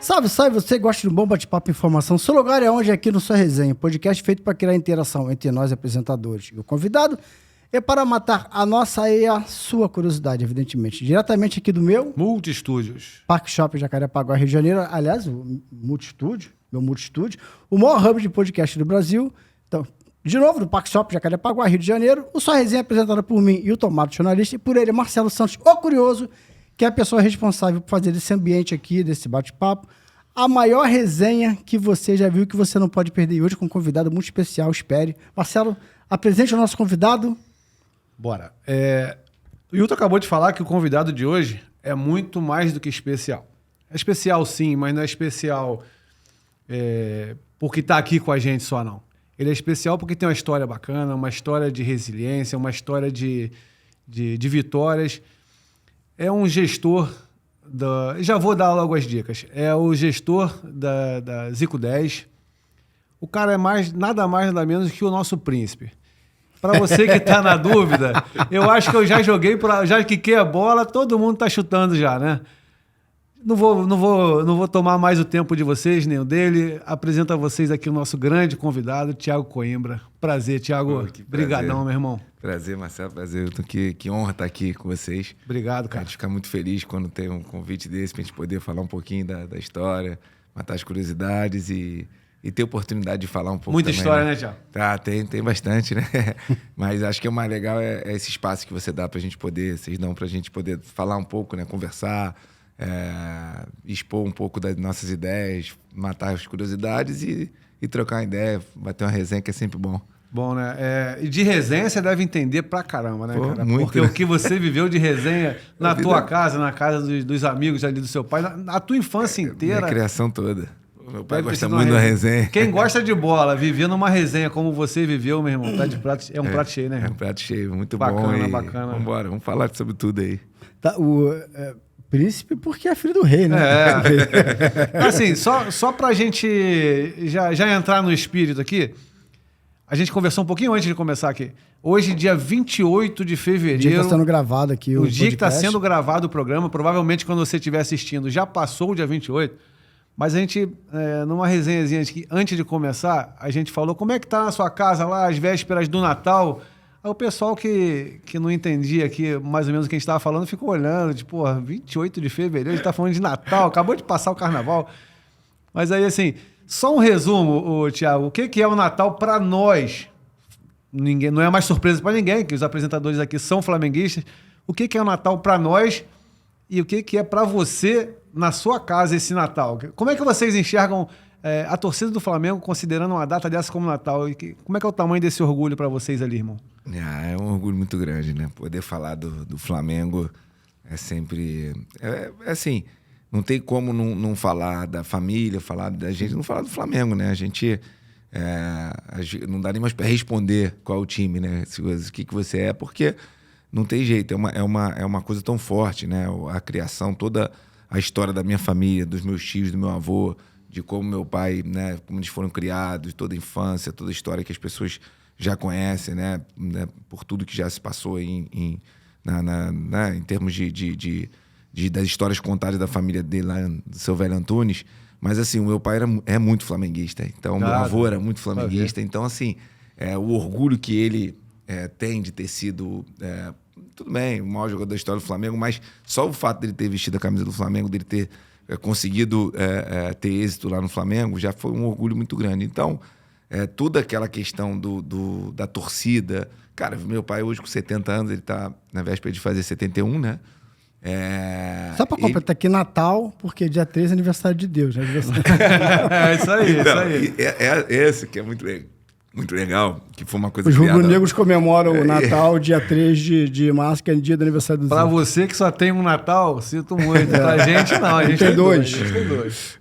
Salve, salve, você gosta de um bom bate-papo e informação? Seu lugar é onde? Aqui no Sua Resenha, podcast feito para criar interação entre nós apresentadores e o convidado e para matar a nossa e a sua curiosidade, evidentemente. Diretamente aqui do meu... Multistúdios. Parque Shopping Jacarepaguá, Rio de Janeiro. Aliás, o Multistúdio, meu Multistúdio, o maior hub de podcast do Brasil. Então, de novo, do Parque Shopping Jacarepaguá, Rio de Janeiro. O Sua Resenha é apresentada por mim e o Tomado, jornalista, e por ele, Marcelo Santos, o curioso, que é a pessoa responsável por fazer desse ambiente aqui, desse bate-papo, a maior resenha que você já viu, que você não pode perder. E hoje com um convidado muito especial, espere. Marcelo, apresente o nosso convidado. Bora. O Hilton acabou de falar que o convidado de hoje é muito mais do que especial. É especial sim, mas não é especial porque está aqui com a gente só não. Ele é especial porque tem uma história bacana, uma história de resiliência, uma história de vitórias. É um gestor já vou dar logo as dicas. É o gestor da Zico 10. O cara é nada mais, nada menos que o nosso príncipe. Para você que está na dúvida, eu acho que eu já joguei, já quiquei a bola, todo mundo está chutando já, né? Não vou tomar mais o tempo de vocês, nem o dele. Apresento a vocês aqui o nosso grande convidado, Thiago Coimbra. Prazer, Thiago. Obrigadão, meu irmão. Prazer, Marcelo. Prazer. Que honra estar aqui com vocês. Obrigado, cara. A gente fica muito feliz quando tem um convite desse para a gente poder falar um pouquinho da história, matar as curiosidades e ter oportunidade de falar um pouco Muita também, história, né, Thiago? Tá, tem bastante, né? Mas acho que o mais legal é esse espaço que você dá pra gente poder, vocês dão pra gente poder falar um pouco, né? Conversar, expor um pouco das nossas ideias, matar as curiosidades e trocar uma ideia, bater uma resenha que é sempre bom. Bom, né? E de resenha você deve entender pra caramba, né, cara? Muito, porque né? o que você viveu de resenha na tua casa, na casa dos amigos ali do seu pai, na tua infância inteira. Minha criação toda. Meu pai Deve ter gosta sido muito da resenha. Quem gosta de bola, vivendo uma resenha como você viveu, meu irmão, tá de prato, é um prato cheio, né, irmão? É um prato cheio, muito Bacana, bom. bacana. Vambora, vamos falar sobre tudo aí. Tá, príncipe porque é filho do rei, né? Assim, só pra gente já entrar no espírito aqui, a gente conversou um pouquinho antes de começar aqui. Hoje, dia 28 de fevereiro... O dia que está sendo gravado aqui o dia que está podcast. sendo gravado o programa, provavelmente quando você estiver assistindo, já passou o dia 28, mas a gente, numa resenhazinha antes de começar, a gente falou como é que tá na sua casa lá, as vésperas do Natal. Aí o pessoal que não entendia aqui mais ou menos o que a gente estava falando ficou olhando, tipo, 28 de fevereiro, a gente tá falando de Natal, acabou de passar o Carnaval. Mas aí, assim, só um resumo, Thiago, o que é o Natal para nós? Não é mais surpresa para ninguém, que os apresentadores aqui são flamenguistas. O que é o Natal para nós e o que é para você na sua casa esse Natal? Como é que vocês enxergam a torcida do Flamengo considerando uma data dessa como Natal? E como é que é o tamanho desse orgulho para vocês ali, irmão? É um orgulho muito grande, né? Poder falar do Flamengo é sempre... assim, não tem como não falar da família, falar da gente, não falar do Flamengo, né? A gente não dá nem mais para responder qual é o time, né? O que você é, porque não tem jeito. É uma coisa tão forte, né? A criação, toda a história da minha família, dos meus tios, do meu avô, de como meu pai, né? Como eles foram criados, toda a infância, toda a história que as pessoas já conhecem, né? Por tudo que já se passou em termos das histórias contadas da família dele lá, do seu velho Antunes. Mas, assim, o meu pai é muito flamenguista. Então, meu avô era muito flamenguista. Então, assim, o orgulho que ele tem de ter sido... tudo bem, o maior jogador da história do Flamengo, mas só o fato dele ter vestido a camisa do Flamengo, dele ter conseguido ter êxito lá no Flamengo, já foi um orgulho muito grande. Então, toda aquela questão da torcida... Cara, meu pai hoje com 70 anos, ele tá na véspera de fazer 71, né? Só para completar aqui, Natal, porque dia 13 é aniversário de Deus, né? Isso aí, então, isso aí. Esse que é muito legal, que foi uma coisa Os criada... rubro-negros comemoram o Natal, dia 3 de março, que é dia do aniversário do Zé. Pra você que só tem um Natal, sinto muito. Pra gente, não. A gente tem dois. A gente tem dois.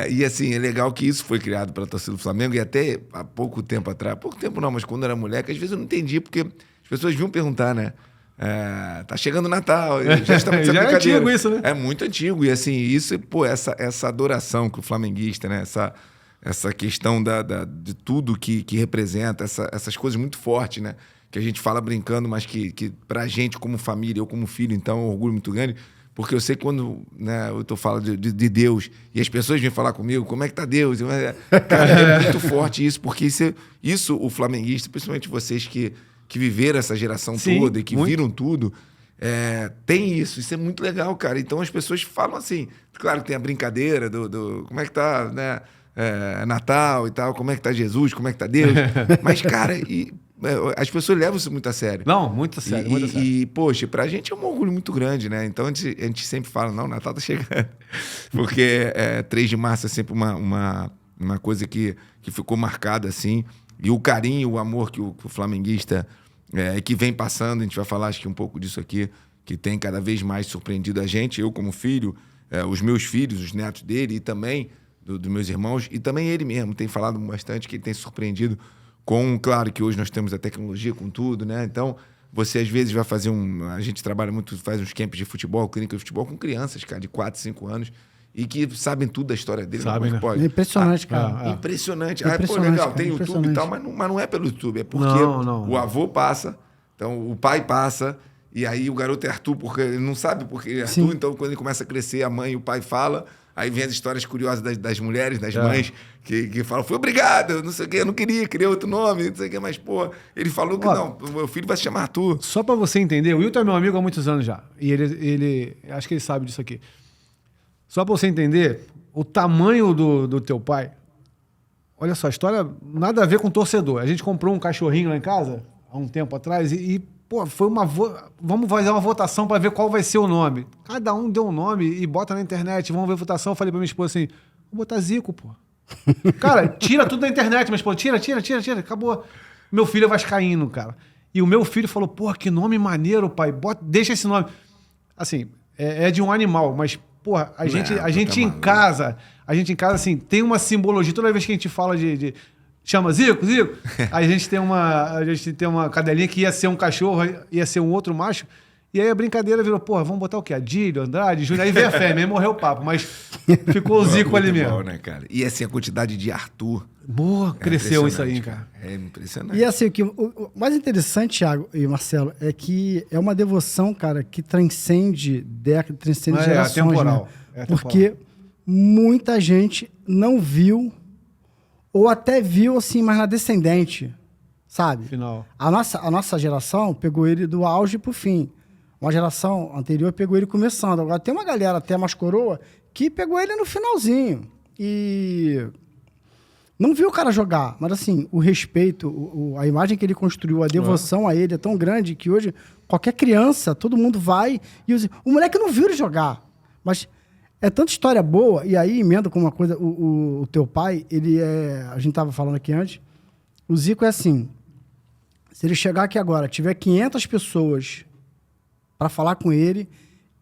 E assim, é legal que isso foi criado pela torcida do Flamengo e até há pouco tempo atrás, pouco tempo não, mas quando eu era moleque, às vezes eu não entendia, porque as pessoas vinham perguntar, né? Tá chegando o Natal, já está muito já é antigo isso, né? É muito antigo, e assim, isso, pô, essa adoração que o flamenguista, né? Essa questão de tudo que representa, essas coisas muito fortes, né? Que a gente fala brincando, mas que pra gente, como família, eu como filho, então é um orgulho muito grande. Porque eu sei que quando, né, eu tô falando de Deus e as pessoas vêm falar comigo, como é que tá Deus? Cara, é muito forte isso, porque isso o flamenguista, principalmente vocês que viveram essa geração Sim, toda e que muito. viram tudo, tem isso é muito legal, cara. Então as pessoas falam assim, claro que tem a brincadeira do como é que tá, né, Natal e tal, como é que tá Jesus, como é que tá Deus, mas, cara, as pessoas levam isso muito a sério. Não, muito sério, muito sério. E, poxa, pra gente é um orgulho muito grande, né? Então a gente sempre fala, não, Natal tá chegando. Porque 3 de março é sempre uma coisa que ficou marcada, assim. E o carinho, o amor que o flamenguista que vem passando, a gente vai falar, acho que um pouco disso aqui, que tem cada vez mais surpreendido a gente, eu como filho, os meus filhos, os netos dele e também dos meus irmãos, e também ele mesmo tem falado bastante que ele tem surpreendido claro que hoje nós temos a tecnologia com tudo, né? Então, você às vezes vai fazer a gente trabalha muito, faz uns camps de futebol, clínica de futebol com crianças, cara, de 4, 5 anos, e que sabem tudo da história dele. Sabem, né? É impressionante, cara. Impressionante. Impressionante, Legal, cara, tem YouTube e tal, mas não é pelo YouTube, é porque Não. o avô passa, então o pai passa, e aí o garoto é Arthur, porque ele não sabe porque é Arthur, Sim. então quando ele começa a crescer, a mãe e o pai falam, aí vem as histórias curiosas das mulheres, das mães, que falam, fui obrigado, não sei o quê, eu não queria outro nome, não sei o quê, mas, pô, ele falou que não, o meu filho vai se chamar Arthur. Só pra você entender, o Wilton é meu amigo há muitos anos já. E ele acho que ele sabe disso aqui. Só pra você entender o tamanho do teu pai. Olha só, a história nada a ver com torcedor. A gente comprou um cachorrinho lá em casa há um tempo atrás pô, foi vamos fazer uma votação para ver qual vai ser o nome. Cada um deu um nome e bota na internet, vamos ver a votação. Eu falei pra minha esposa assim, vou botar Zico, pô. Cara, tira tudo da internet, mas pô, tira, acabou. Meu filho é vascaíno, cara. E o meu filho falou, pô, que nome maneiro, pai, deixa esse nome. Assim, é de um animal, mas, porra, a gente em casa, assim, tem uma simbologia. Toda vez que a gente fala chama Zico, a gente tem uma cadelinha que ia ser um cachorro, ia ser um outro macho. E aí a brincadeira virou, porra, vamos botar o quê? Adílio, Andrade, Júnior. Aí veio a fêmea, aí morreu o papo. Mas ficou o Zico ali mesmo. Bom, né, cara? E assim, a quantidade de Arthur. Boa, cresceu isso aí, impressionante, cara. É impressionante. E assim, o mais interessante, Thiago e Marcelo, é que é uma devoção, cara, que transcende décadas, transcende gerações. Atemporal. Né? É atemporal. Porque muita gente não viu, ou até viu, assim, mas na descendente, sabe? Final. A nossa geração pegou ele do auge pro fim. Uma geração anterior pegou ele começando. Agora tem uma galera até mais coroa que pegou ele no finalzinho. E não viu o cara jogar. Mas assim, o respeito, a imagem que ele construiu, a devoção a ele é tão grande que hoje qualquer criança, todo mundo vai e usa. O moleque não viu ele jogar. Mas é tanta história boa. E aí emenda com uma coisa, o teu pai, ele é... A gente tava falando aqui antes. O Zico é assim, se ele chegar aqui agora, tiver 500 pessoas para falar com ele,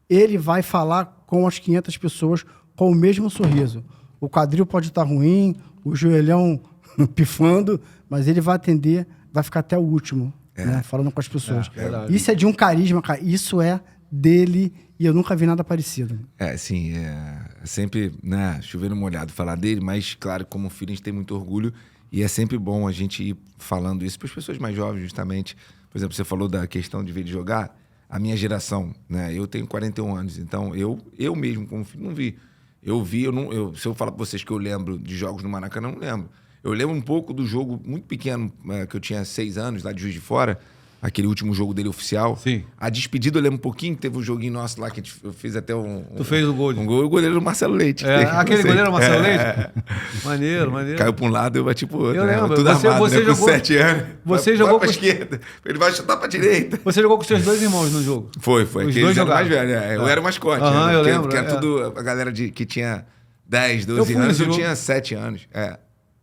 ele vai falar com as 500 pessoas com o mesmo sorriso. O quadril pode estar ruim, o joelhão pifando, mas ele vai atender, vai ficar até o último, né, falando com as pessoas. Isso é de um carisma, cara. Isso é dele e eu nunca vi nada parecido. Sim, sempre, né, chovendo molhado falar dele, mas, claro, como filho, a gente tem muito orgulho e é sempre bom a gente ir falando isso para as pessoas mais jovens, justamente. Por exemplo, você falou da questão de ver ele jogar. A minha geração, né? Eu tenho 41 anos, então eu mesmo, como filho, não vi. Eu vi, se eu falar para vocês que eu lembro de jogos no Maracanã, eu não lembro. Eu lembro um pouco do jogo muito pequeno, que eu tinha 6 anos, lá de Juiz de Fora, aquele último jogo dele oficial. Sim. A despedida eu lembro um pouquinho, teve um joguinho nosso lá que eu fiz até Tu fez o gol. um gol, o goleiro do Marcelo Leite. Aquele goleiro Marcelo Leite? Maneiro. Caiu para um lado e eu bati pro outro. Eu lembro. Tudo Você armado, jogou, com 7 anos. Você vai jogou pra com... esquerda, ele vai chutar pra direita. Você jogou com seus 2 irmãos no jogo? Foi. Os Aqueles dois eram jogaram. mais velhos. Eu era o mascote. Aham, eu lembro. Que era tudo a galera que tinha 10, 12 fui anos. nesse Eu jogo. tinha 7 anos.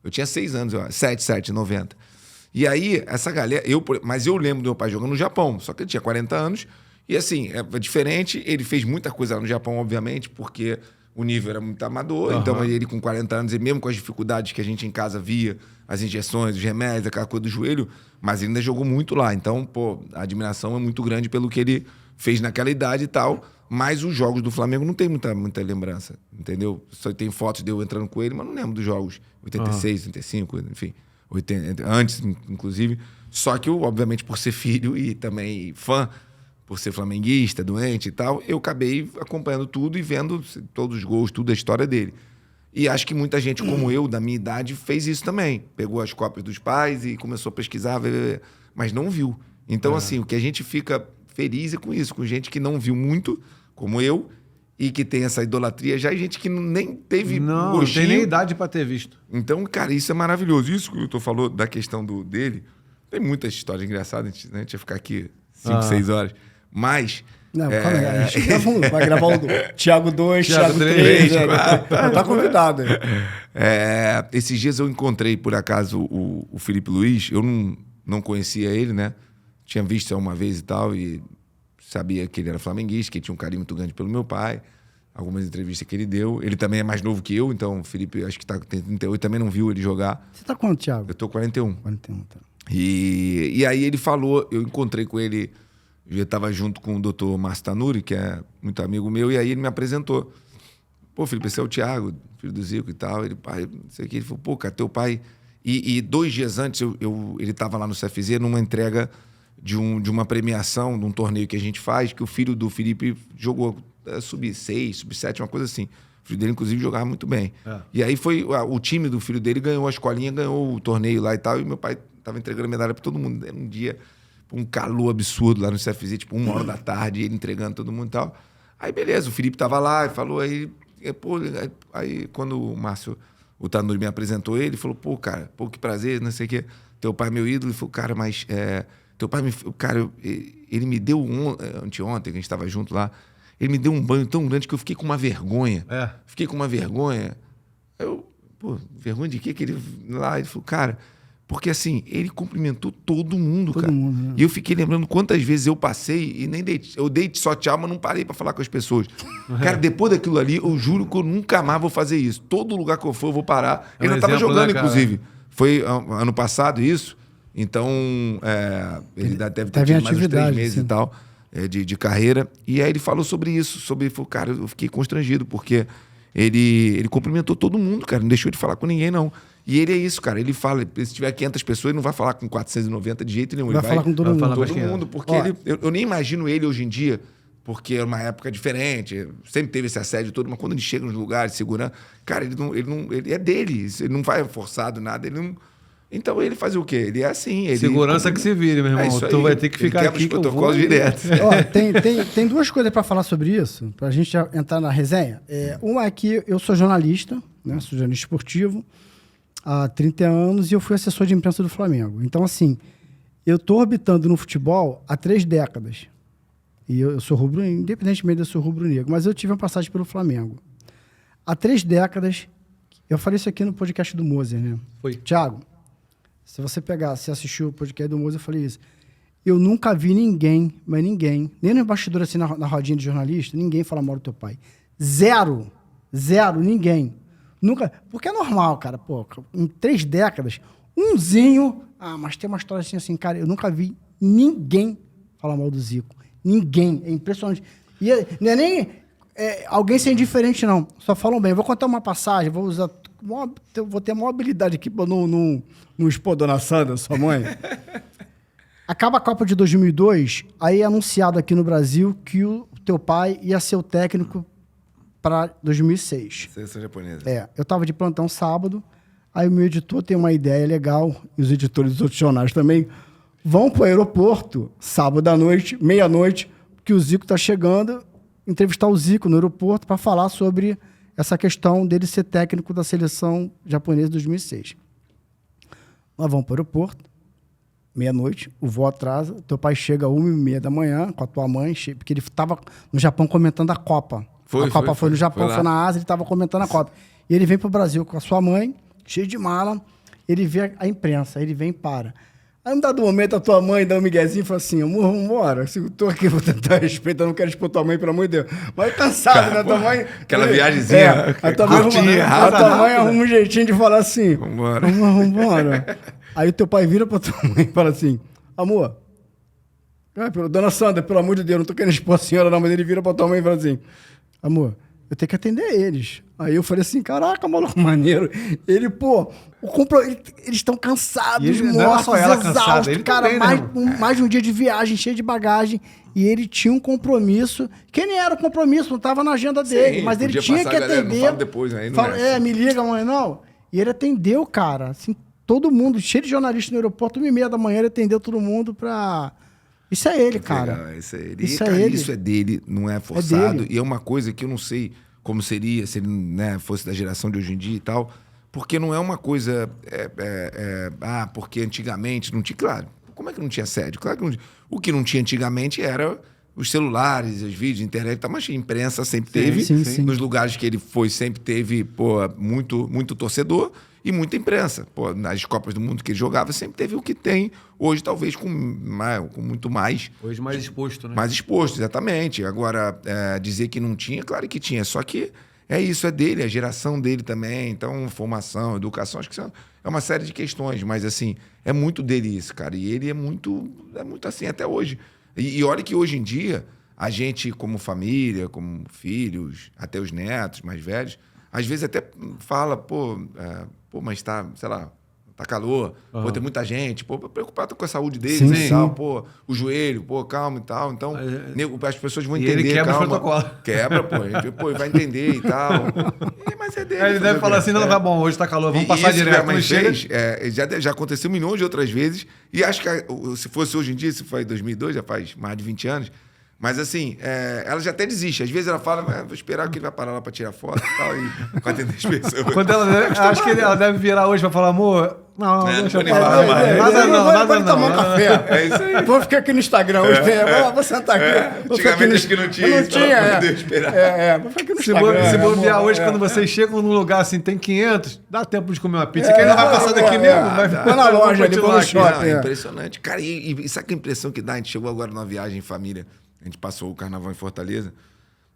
Eu tinha 6 anos, 7, 90. E aí, essa galera... Mas eu lembro do meu pai jogando no Japão. Só que ele tinha 40 anos. E assim, é diferente. Ele fez muita coisa lá no Japão, obviamente, porque o nível era muito amador. Então, ele com 40 anos, e mesmo com as dificuldades que a gente em casa via, as injeções, os remédios, aquela coisa do joelho, mas ele ainda jogou muito lá. Então, pô, a admiração é muito grande pelo que ele fez naquela idade e tal. Mas os jogos do Flamengo não tem muita lembrança, entendeu? Só tem fotos de eu entrando com ele, mas não lembro dos jogos. 86, 85, enfim. 80, antes, inclusive. Só que eu, obviamente, por ser filho e também fã, por ser flamenguista, doente e tal, eu acabei acompanhando tudo e vendo todos os gols, tudo a história dele. E acho que muita gente como eu, da minha idade, fez isso também. Pegou as cópias dos pais e começou a pesquisar, mas não viu. Então, assim, o que a gente fica feliz é com isso, com gente que não viu muito, como eu, e que tem essa idolatria já, e gente que nem teve Não gostinho. tem nem idade pra ter visto. Então, cara, isso é maravilhoso. Isso que o Hilton falou da questão dele, tem muitas histórias engraçadas, né? A gente ia ficar aqui 5, 6 horas. Mas... Não, calma aí, a gente vai gravar o Thiago 2, Thiago Thiago 3, 3, tá convidado. Esses dias eu encontrei, por acaso, o Felipe Luiz. Eu não conhecia ele, né? Tinha visto uma vez e tal, e sabia que ele era flamenguista, que tinha um carinho muito grande pelo meu pai. Algumas entrevistas que ele deu. Ele também é mais novo que eu, então o Felipe, acho que tem 38, também não viu ele jogar. Você tá quanto, Thiago? Eu tô 41. 41, tá. E aí ele falou, eu encontrei com ele, eu estava junto com o Dr. Márcio Tanuri, que é muito amigo meu, e aí ele me apresentou. Pô, Felipe, esse é o Thiago, filho do Zico e tal. Ele, pai, não sei o que. Ele falou, pô, cara, teu pai... E 2 dias antes, ele estava lá no CFZ numa entrega de uma premiação, de um torneio que a gente faz, que o filho do Felipe jogou sub-6, sub-7, uma coisa assim. O filho dele, inclusive, jogava muito bem. E aí foi o time do filho dele ganhou a escolinha, ganhou o torneio lá e tal, e meu pai estava entregando medalha para todo mundo. Era um dia, um calor absurdo lá no CFZ, tipo 1h da tarde, ele entregando todo mundo e tal. Aí, beleza, o Felipe estava lá e falou aí quando o Márcio, o Tanuri me apresentou ele falou, pô, cara, pô, que prazer, não sei o quê. Teu pai é meu ídolo. Ele falou, cara, mas teu pai ele me deu anteontem, que a gente estava junto lá, ele me deu um banho tão grande que eu fiquei com uma vergonha. Fiquei com uma vergonha. Eu, pô, vergonha de quê? Que ele lá, ele falou, cara, porque assim, ele cumprimentou todo mundo, cara. Mundo, né? E eu fiquei lembrando quantas vezes eu passei e nem dei. Eu dei só tchau, mas não parei pra falar com as pessoas. Cara, depois daquilo ali, eu juro que eu nunca mais vou fazer isso. Todo lugar que eu for, eu vou parar. Ele ainda tava jogando, inclusive. Foi ano passado isso. Então, ele deve ter tido mais uns 3 meses e tal de carreira. E aí ele falou sobre isso. Falou, cara, eu fiquei constrangido, porque ele cumprimentou todo mundo, cara. Não deixou de falar com ninguém, não. E ele é isso, cara. Ele fala, se tiver 500 pessoas, ele não vai falar com 490 de jeito nenhum. Ele vai falar com todo mundo. Todo mundo, porque eu nem imagino ele hoje em dia, porque é uma época diferente, sempre teve esse assédio todo, mas quando ele chega nos lugares, segurando, cara, ele é dele, ele não vai forçado nada, ele não... Então ele faz o quê? Ele é assim. Segurança que se vire, meu irmão. Tu vai ter que ficar aqui que eu vou... direto. Tem 2 coisas para falar sobre isso, pra gente já entrar na resenha. Uma é que eu sou jornalista, né? Sou jornalista esportivo há 30 anos e eu fui assessor de imprensa do Flamengo. Então, assim, eu estou orbitando no futebol há 3 décadas. E eu sou rubro-negro, independentemente de eu ser rubro-negro, mas eu tive uma passagem pelo Flamengo. Há 3 décadas, eu falei isso aqui no podcast do Moser, né? Foi. Thiago, se você assistiu o podcast do Moser, eu falei isso. Eu nunca vi ninguém, mas ninguém, nem no bastidor assim, na rodinha de jornalista, ninguém fala mal do teu pai. Zero, ninguém. Nunca, porque é normal, cara, pô, em 3 décadas, umzinho, mas tem uma história assim, cara, eu nunca vi ninguém falar mal do Zico. Ninguém, é impressionante. E não é nem alguém ser indiferente, não, só falam bem. Eu vou contar uma passagem, vou ter a maior habilidade aqui pra não expor Dona Sandra, sua mãe. Acaba a Copa de 2002, aí é anunciado aqui no Brasil que o teu pai ia ser o técnico para 2006. Seleção japonesa. Eu tava de plantão sábado, aí o meu editor tem uma ideia legal, e os editores dos outros jornais também, vão pro aeroporto, sábado à noite, meia-noite, que o Zico tá chegando, entrevistar o Zico no aeroporto para falar sobre essa questão dele ser técnico da seleção japonesa de 2006. Nós vamos pro aeroporto, meia-noite, o voo atrasa, teu pai chega às 1h30 da manhã com a tua mãe, porque ele estava no Japão comentando a Copa. A Copa foi no Japão, foi na Ásia, ele estava comentando a Copa. E ele vem pro Brasil com a sua mãe, cheio de mala, ele vê a imprensa, ele vem e para. Aí, num dado momento, a tua mãe dá um miguezinho e fala assim, amor, vambora, eu tô aqui, vou tentar respeitar, não quero expor tua mãe, pelo amor de Deus. Mas cansado, né, tua mãe... Aquela viagemzinha, a tua mãe arruma um jeitinho de falar assim, vambora. Aí teu pai vira pra tua mãe e fala assim, amor, dona Sandra, pelo amor de Deus, não tô querendo expor a senhora não, mas ele vira pra tua mãe e fala assim, amor, eu tenho que atender eles. Aí eu falei assim, caraca, maluco, maneiro. Ele, pô, eles estão cansados, E ele- não era mortos, só ela cansada, exaustos. ele Cara, também, né, mais de um dia de viagem, cheio de bagagem. E ele tinha um compromisso, que nem era o compromisso, não estava na agenda dele, Sim, mas ele podia tinha passar, que galera, não atender. fala depois, aí não é assim. Me liga amanhã, não. E ele atendeu, cara, assim, todo mundo, cheio de jornalistas no aeroporto, 1h30 da manhã, ele atendeu todo mundo pra... Isso é ele, cara. Legal, isso é ele. Isso E, é cara, ele. isso é dele, não é forçado. dele. E é uma coisa que eu não sei como seria se ele, né, fosse da geração de hoje em dia e tal. Porque não é uma coisa... porque antigamente não tinha... Claro, como é que não tinha assédio? Claro que não tinha. O que não tinha antigamente era os celulares, os vídeos, a internet, tá, mas a imprensa sempre teve. sim. Nos lugares que ele foi, sempre teve muito torcedor e muita imprensa. Pô, nas Copas do Mundo que ele jogava, sempre teve o que tem hoje, talvez com muito mais. Hoje mais exposto, né? Mais exposto, exatamente. Agora, dizer que não tinha, claro que tinha. Só que é isso, é dele, a geração dele também. Então, formação, educação, acho que é uma série de questões. Mas, assim, é muito dele isso, cara. E ele é muito assim até hoje. E olha que hoje em dia, a gente, como família, como filhos, até os netos mais velhos, às vezes até fala, mas tá, sei lá, tá calor, tem muita gente, preocupado com a saúde deles Sim, e tal, sim. o joelho, calma e tal. Então, as pessoas vão E entender, ele quebra o calma. protocolo. Quebra, vai entender e tal. Mas é dele. Aí ele fazer deve o falar quê? assim, não, tá bom, hoje tá calor, vamos E passar isso que direto. minha mãe Quando chega- fez, já aconteceu milhões de outras vezes. E acho que se fosse hoje em dia, se foi em 2002, já faz mais de 20 anos. Mas assim, ela já até desiste. Às vezes ela fala, vou esperar que ele vai parar lá para tirar foto e tal, e vai atender as pessoas. Quando acho que ela deve virar hoje pra falar, amor, não, Não, deixa não eu vou nem falar mais. Nada tomar um não. café. É isso aí. Vou ficar aqui no Instagram hoje. Vou sentar aqui. Vou ficar aqui Antigamente acho que não tinha não isso, tinha, não podia esperar. vou ficar aqui no Se Instagram. bobear amor, hoje, quando vocês chegam num lugar assim, tem 500, dá tempo de comer uma pizza, que ele não vai passar daqui mesmo. Vai Vou na loja ali, vou no shopping. Não, é impressionante. Cara, e sabe que a impressão que dá? A gente chegou agora numa viagem em família, a gente passou o carnaval em Fortaleza.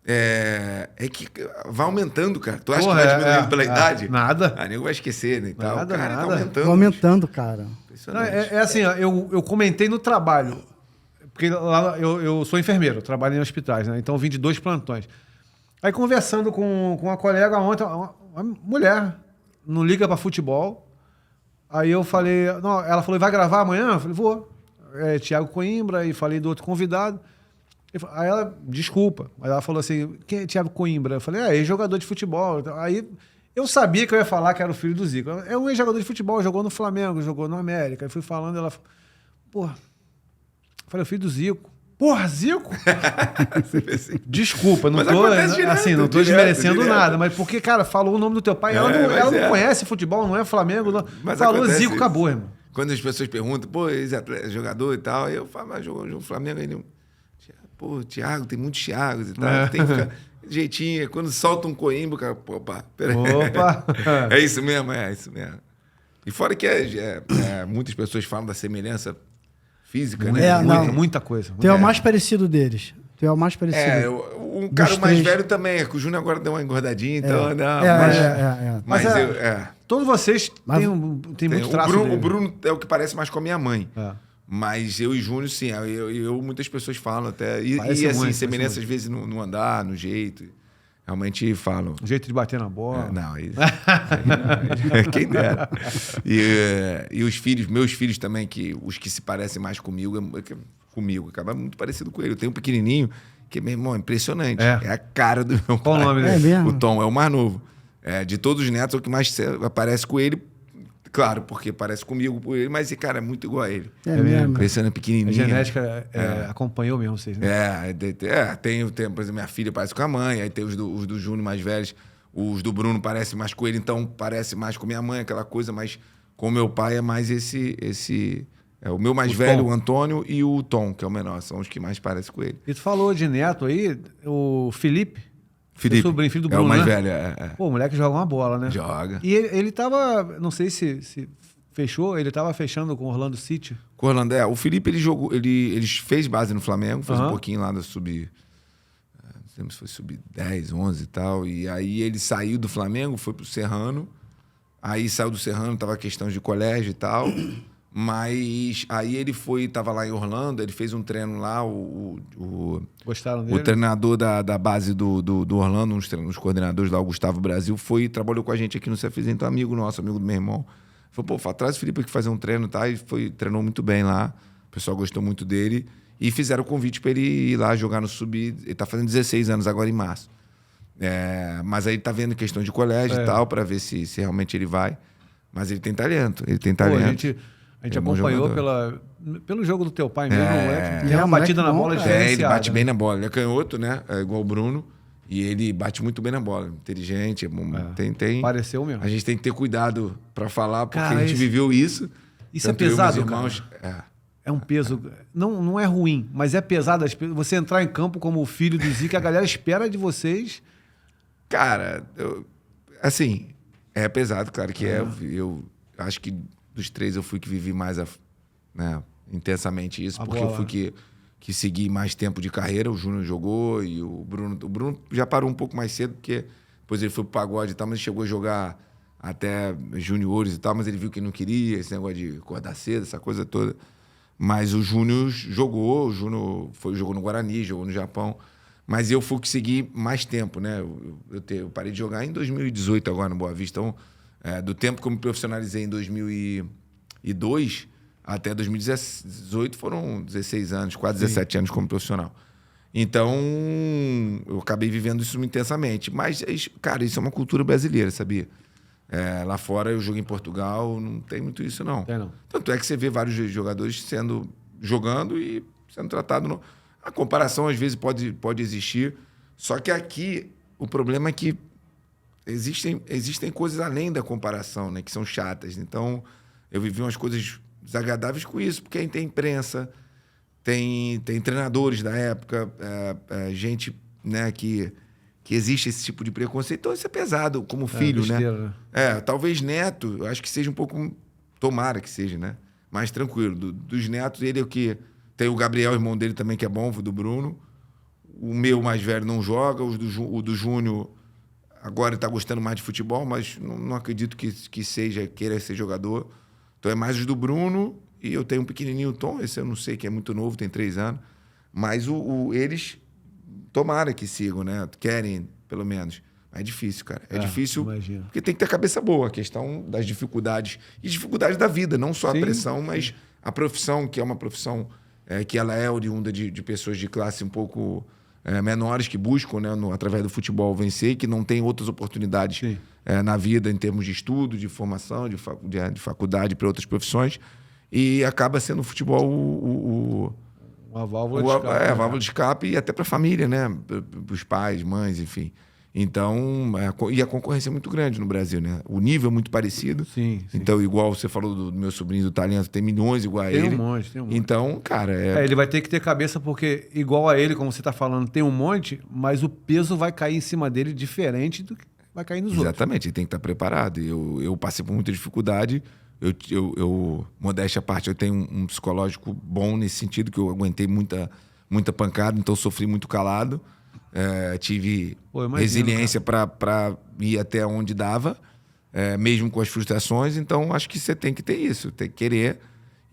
É que vai aumentando, cara. Tu acha Porra, que vai diminuindo pela idade? Nada. A nego vai esquecer, né? E tal. Nada, Cara, nada. tá aumentando. Tô aumentando, cara. Não, Impressionante. é assim, ó, eu comentei no trabalho, porque lá eu sou enfermeiro, trabalho em hospitais, né? Então eu vim de 2 plantões. Aí conversando com uma colega ontem, uma mulher, não liga pra futebol. Aí eu falei, não, ela falou, vai gravar amanhã? Eu falei, vou. Thiago Coimbra, e falei do outro convidado. Aí ela, desculpa, mas ela falou assim, quem é Thiago Coimbra? Eu falei, ex-jogador de futebol. Aí eu sabia que eu ia falar que era o filho do Zico. É um ex-jogador de futebol, jogou no Flamengo, jogou no América. Aí fui falando, ela falou, porra, falei, o filho do Zico. Porra, Zico? Desculpa, não Mas tô, acontece direto, assim, não tô direto, desmerecendo direto. nada, mas porque, cara, falou o nome do teu pai, ela mas não conhece futebol, não é Flamengo, não. Mas Falou acontece Zico, isso. acabou, irmão. Quando as pessoas perguntam, jogador e tal, aí eu falo, mas jogou no Flamengo ainda. Thiago, tem muitos Thiagos e tal. Tem que ficar jeitinho. Quando solta um Coimbra, cara, peraí. Opa! É isso mesmo, é isso mesmo. E fora que muitas pessoas falam da semelhança física, né? Muita coisa. Tu é o mais parecido deles. Tu é o mais parecido. Um cara Dos mais três. velho também. Que o Júnior agora deu uma engordadinha, então... Mas todos vocês têm muito traço o dele. Bruno é o que parece mais com a minha mãe. É. Mas eu e Júnior, sim. Muitas pessoas falam até. Parece assim, muito, semelhança às vezes no andar, no jeito. Realmente falam. O jeito de bater na bola. Não, isso. Quem dera. E os filhos, meus filhos também, os que se parecem mais comigo, acaba muito parecido com ele. Eu tenho um pequenininho que, meu irmão, é impressionante. É a cara do meu Qual pai. o nome dele? É mesmo? O Tom é o mais novo. De todos os netos, é o que mais aparece com ele. Claro, porque parece comigo por ele, mas esse cara é muito igual a ele. É mesmo. Impressionante, A pequenininho. genética acompanhou mesmo vocês, né? Tem, por exemplo, minha filha parece com a mãe, aí tem os do Júnior mais velhos, os do Bruno parecem mais com ele, então parece mais com minha mãe, aquela coisa, mas com o meu pai é mais o meu mais velho, Tom. o Antônio, e o Tom, que é o menor, são os que mais parecem com ele. E tu falou de neto aí, o Felipe. Felipe, Seu sobrinho, filho do é o Bruno, mais né? velho, Pô, o moleque joga uma bola, né? Joga. E ele tava, não sei se fechou, ele tava fechando com o Orlando City. Com o Orlando, o Felipe, ele jogou, ele fez base no Flamengo, fez um pouquinho lá do não sei se foi sub-10, 11 e tal, e aí ele saiu do Flamengo, foi pro Serrano, aí saiu do Serrano, tava questão de colégio e tal, Mas aí ele tava lá em Orlando, ele fez um treino lá, Gostaram o dele? treinador da base do Orlando, uns coordenadores lá, o Gustavo Brasil, foi e trabalhou com a gente aqui no Cefis, então amigo nosso, amigo do meu irmão. Falou, pô, traz o Felipe aqui fazer um treino, tá? E treinou muito bem lá, o pessoal gostou muito dele. E fizeram o convite para ele ir lá jogar no Sub. Ele tá fazendo 16 anos agora em março. Mas aí ele tá vendo questão de colégio e tal, para ver se realmente ele vai. Mas ele tem talento, Pô, a gente Ele é bom acompanhou jogador. pelo jogo do teu pai mesmo, E tem é uma um batida na moleque bola bom, cara. diferenciada. Ele bate né? bem na bola. Ele é canhoto, né? É igual o Bruno. E ele bate muito bem na bola. Inteligente, é bom. Tem... Pareceu mesmo. A gente tem que ter cuidado para falar, porque Cara, a gente viveu isso. Isso é Tanto eu e meus pesado, irmãos. É um peso. Não é ruim, mas é pesado. Você entrar em campo como o filho do Zico, a galera espera de vocês. Cara, assim, é pesado, claro que é. Eu acho que dos três eu fui que vivi mais intensamente isso, porque eu fui que segui mais tempo de carreira. O Júnior jogou e o Bruno já parou um pouco mais cedo, porque depois ele foi pro pagode e tal, mas ele chegou a jogar até juniores e tal, mas ele viu que ele não queria, esse negócio de acordar cedo, essa coisa toda. Mas o Júnior jogou, jogou no Guarani, jogou no Japão. Mas eu fui que segui mais tempo, né? Eu parei de jogar em 2018 agora no Boa Vista. Então, do tempo que eu me profissionalizei em 2002 até 2018 foram 16 anos, quase 17 anos como profissional. Então, eu acabei vivendo isso intensamente. Mas, cara, isso é uma cultura brasileira, sabia? Lá fora, eu jogo em Portugal, não tem muito isso, não. Não. Tanto é que você vê vários jogadores jogando e sendo tratado... A comparação, às vezes, pode existir. Só que aqui, o problema é que existem coisas além da comparação, né? Que são chatas. Então, eu vivi umas coisas desagradáveis com isso, porque aí tem imprensa, tem treinadores da época, gente, né, que existe esse tipo de preconceito. Então, isso é pesado, como filho, besteira, né? Talvez neto, eu acho que seja um pouco... Tomara que seja, né? Mais tranquilo. Dos netos, ele é o que... Tem o Gabriel, irmão dele também, que é bom, do Bruno. O meu mais velho não joga. O do Júnior agora está gostando mais de futebol, mas não acredito que queira ser jogador. Então é mais os do Bruno. E eu tenho um pequenininho, o Tom, esse eu não sei, que é muito novo, tem 3 anos. Mas eles, tomara que sigam, né? Querem, pelo menos. Mas é difícil, cara. É difícil, imagino. porque tem que ter cabeça boa. A questão das dificuldades. E dificuldades da vida, não só a pressão, mas a profissão, que é uma profissão... que ela é oriunda de pessoas de classe um pouco menores que buscam, né, através do futebol, vencer e que não tem outras oportunidades na vida em termos de estudo, de formação, de faculdade para outras profissões. E acaba sendo o futebol uma válvula de escape. A válvula de escape e até para a família, né? Para os pais, mães, enfim. Então, e a concorrência é muito grande no Brasil, né? O nível é muito parecido. Sim. Então, igual você falou do meu sobrinho do talento, tem milhões igual a ele. Tem um monte. Então, cara... ele vai ter que ter cabeça, porque igual a ele, como você está falando, tem um monte, mas o peso vai cair em cima dele diferente do que vai cair nos outros. Exatamente, ele tem que estar preparado. Eu passei por muita dificuldade. Modéstia à parte, eu tenho um psicológico bom nesse sentido, que eu aguentei muita pancada, então sofri muito calado. Tive resiliência para ir até onde dava, mesmo com as frustrações. Então, acho que você tem que ter isso, tem que querer.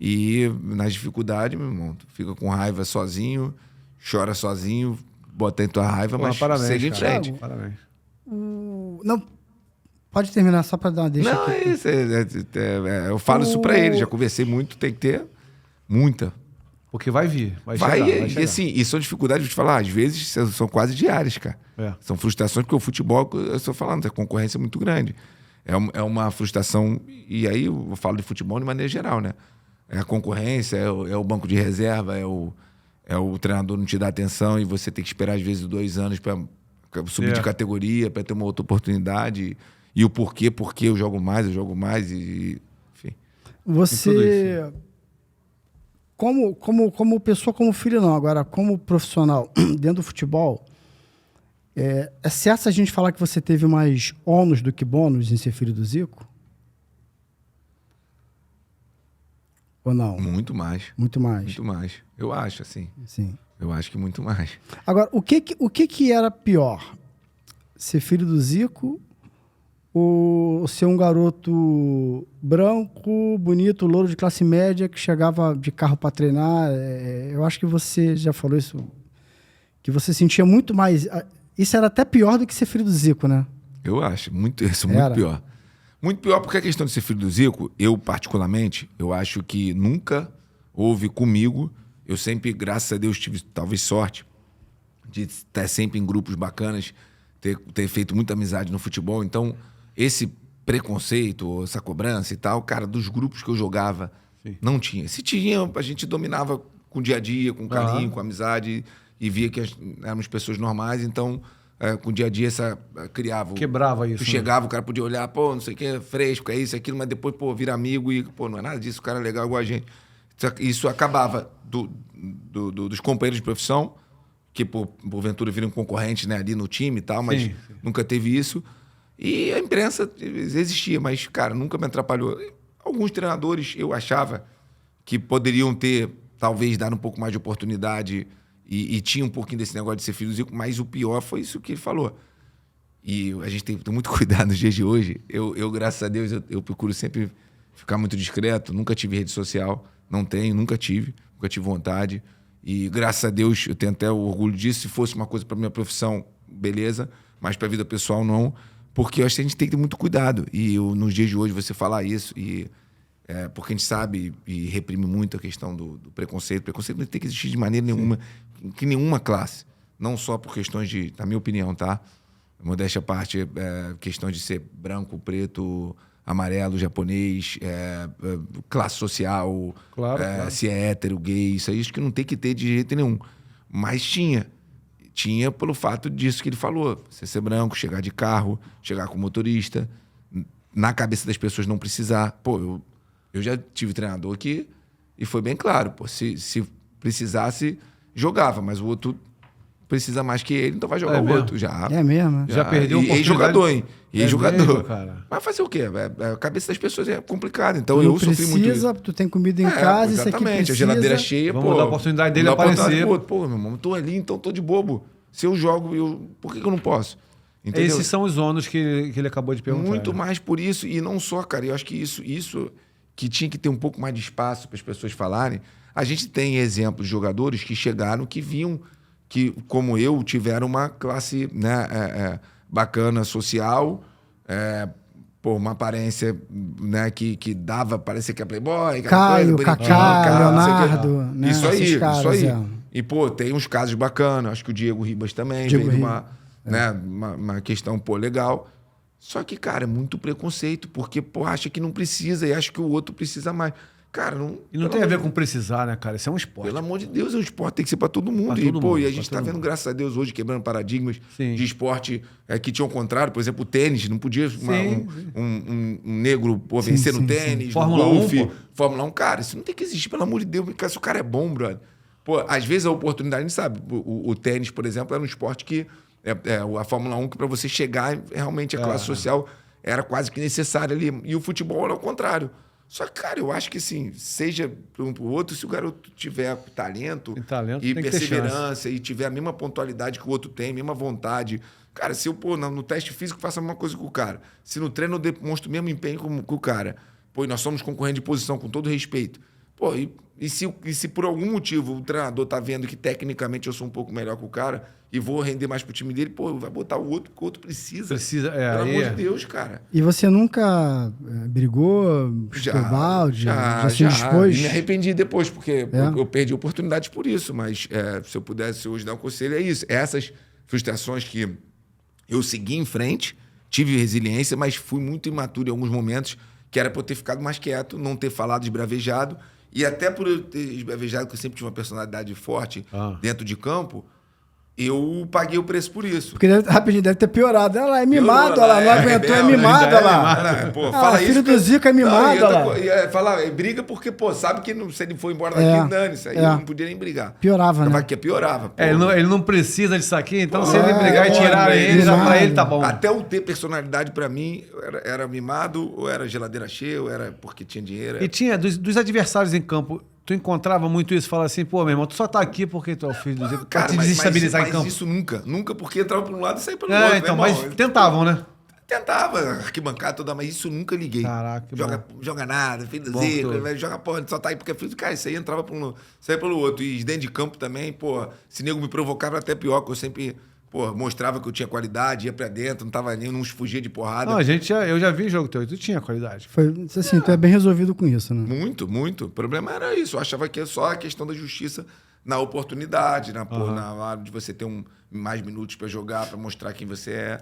E nas dificuldades, meu irmão, tu fica com raiva sozinho, chora sozinho, bota em tua raiva, mas segue em frente. Parabéns. Não, pode terminar só para dar uma deixa Não, aqui. é isso. Eu falo isso para ele, já conversei muito, tem que ter muita. Porque vai vir, vai Vai chegar. e assim, e são dificuldades, vou te falar, às vezes são quase diárias, cara. São frustrações, porque o futebol, eu estou falando, a concorrência é muito grande. É uma frustração, e aí eu falo de futebol de maneira geral, né? É a concorrência, é o banco de reserva, é o treinador não te dar atenção e você tem que esperar, às vezes, 2 anos para subir de categoria, para ter uma outra oportunidade. E o porquê eu jogo mais, e enfim. Você... Como pessoa, como filho não, agora como profissional dentro do futebol, é certo a gente falar que você teve mais ônus do que bônus em ser filho do Zico? Ou não? Muito mais. Muito mais. Muito mais. Eu acho, assim. Sim. Eu acho que muito mais. Agora, o que era pior? Ser filho do Zico o ser um garoto branco, bonito, louro de classe média, que chegava de carro para treinar. Eu acho que você já falou isso, que você sentia muito mais... Isso era até pior do que ser filho do Zico, né? Eu acho, isso muito pior. Muito pior porque a questão de ser filho do Zico, eu particularmente, eu acho que nunca houve comigo. Eu sempre, graças a Deus, tive talvez sorte de estar sempre em grupos bacanas, ter feito muita amizade no futebol. Então, esse preconceito, essa cobrança e tal, cara, dos grupos que eu jogava, não tinha. Se tinha, a gente dominava com o dia a dia, com carinho, com amizade, e via que éramos pessoas normais, então... com o dia a dia, criava... Quebrava isso. Tu chegava, o cara podia olhar, pô, não sei o que, fresco, é isso, aquilo, mas depois, pô, vira amigo e, pô, não é nada disso, o cara é legal igual a gente. Isso acabava dos companheiros de profissão, que porventura viram concorrentes, né, ali no time e tal, mas nunca teve isso. E a imprensa existia, mas, cara, nunca me atrapalhou. Alguns treinadores eu achava que poderiam ter, talvez, dado um pouco mais de oportunidade... E tinha um pouquinho desse negócio de ser filho do Zico, mas o pior foi isso que ele falou. E a gente tem muito cuidado nos dias de hoje. Eu graças a Deus, eu procuro sempre ficar muito discreto. Nunca tive rede social, não tenho, nunca tive vontade. E graças a Deus, eu tenho até o orgulho disso. Se fosse uma coisa para minha profissão, beleza, mas para a vida pessoal, não. Porque eu acho que a gente tem que ter muito cuidado. E nos dias de hoje, você falar isso... porque a gente sabe e reprime muito a questão do preconceito. O preconceito não tem que existir de maneira nenhuma, que nenhuma classe. Não só por questões de, na minha opinião, tá? Modéstia à parte, questão de ser branco, preto, amarelo, japonês, classe social, claro. Se é hétero, gay, isso aí acho que não tem que ter de jeito nenhum. Mas tinha. Tinha pelo fato disso que ele falou. Você ser branco, chegar de carro, chegar com motorista, na cabeça das pessoas não precisar. Pô, eu já tive treinador que... E foi bem claro, pô, se precisasse, jogava, mas o outro precisa mais que ele, então vai jogar o outro. Já, é mesmo? Já perdeu um jogador, hein? Jogador. Cara. Mas fazer o quê? A cabeça das pessoas é complicada, então eu sofri muito isso. Tu tem comida em casa, isso aqui precisa... a geladeira cheia, Vamos dar a oportunidade dele aparecer. Pô, meu irmão, tô ali, então tô de bobo. Se eu jogo, por que eu não posso? Entendeu? Esses são os ônus que ele acabou de perguntar. Muito mais por isso, e não só, cara, eu acho que isso que tinha que ter um pouco mais de espaço para as pessoas falarem. A gente tem exemplos de jogadores que chegaram, que viam que, como eu, tiveram uma classe, né, bacana social, uma aparência, né, que dava, parecia que é playboy, Caio, Kaká, Leonardo, né, isso aí. É. E, pô, tem uns casos bacanas, acho que o Diego Ribas também veio de uma questão, legal. Só que, cara, é muito preconceito, porque, pô, acha que não precisa e acha que o outro precisa mais. Cara, não... E não tem a ver com precisar, né, cara? Isso é um esporte. Pelo amor de Deus, é um esporte, tem que ser pra todo mundo. E a gente tá vendo, graças a Deus, hoje, quebrando paradigmas de esporte que tinham ao contrário. Por exemplo, o tênis, não podia um negro vencer no tênis, Fórmula no golfe, 1, Fórmula 1. Cara, isso não tem que existir, pelo amor de Deus. Se o cara é bom, brother. Pô, às vezes a oportunidade, a gente sabe, o tênis, por exemplo, era um esporte que... a Fórmula 1, que para você chegar, realmente a classe social era quase que necessária ali. E o futebol era o contrário. Só que, cara, eu acho que, assim, seja para um para o outro, se o garoto tiver talento e perseverança e tiver a mesma pontualidade que o outro tem, a mesma vontade. Cara, se eu, no teste físico, faço a mesma coisa que o cara. Se no treino eu demonstro o mesmo empenho que o cara. Pô, e nós somos concorrentes de posição, com todo respeito. Pô, e se por algum motivo o treinador tá vendo que tecnicamente eu sou um pouco melhor que o cara e vou render mais pro time dele, pô, vai botar o outro, porque o outro precisa. Pelo amor de Deus, cara. E você nunca brigou, já se dispôs? E me arrependi depois, porque eu perdi oportunidades por isso, mas se eu pudesse hoje dar um conselho, é isso. Essas frustrações que eu segui em frente, tive resiliência, mas fui muito imaturo em alguns momentos, que era por eu ter ficado mais quieto, não ter falado esbravejado. E até por eu ter esbravejado, que eu sempre tive uma personalidade forte dentro de campo, eu paguei o preço por isso. Porque rapidinho, deve ter piorado. Ela é mimado, ela não aguentou, é mimada lá. Pô, fala isso. Filho do Zico é mimado, lá. Briga porque, pô, sabe que se ele for embora daqui, dane-se. Aí não podia nem brigar. Piorava, né? Piorava. Ele não precisa disso aqui, então se ele brigar e tirar ele, já pra ele tá bom. Até o ter personalidade, pra mim, era mimado, ou era geladeira cheia, ou era porque tinha dinheiro. E tinha, dos adversários em campo, tu encontrava muito isso, falava assim, pô, meu irmão, tu só tá aqui porque tu é o filho do Zico, pra te desestabilizar em campo. Mas isso nunca, porque entrava por um lado e saía pelo outro. Então, mas tentavam, né? Tentava arquibancada toda, mas isso eu nunca liguei. Caraca, que joga nada, filho do Bom Zico, tudo. joga porra, só tá aí porque é filho do cara. Isso aí entrava por um, saía pelo outro. E dentro de campo também, pô, se nego me provocava até pior, que eu sempre, pô, mostrava que eu tinha qualidade, ia pra dentro, não tava nem, não fugia de porrada. Não, eu já vi jogo teu e tu tinha qualidade. Foi assim, tu é bem resolvido com isso, né? Muito, muito. O problema era isso. Eu achava que é só a questão da justiça na oportunidade, na hora de você ter mais minutos para jogar, para mostrar quem você é.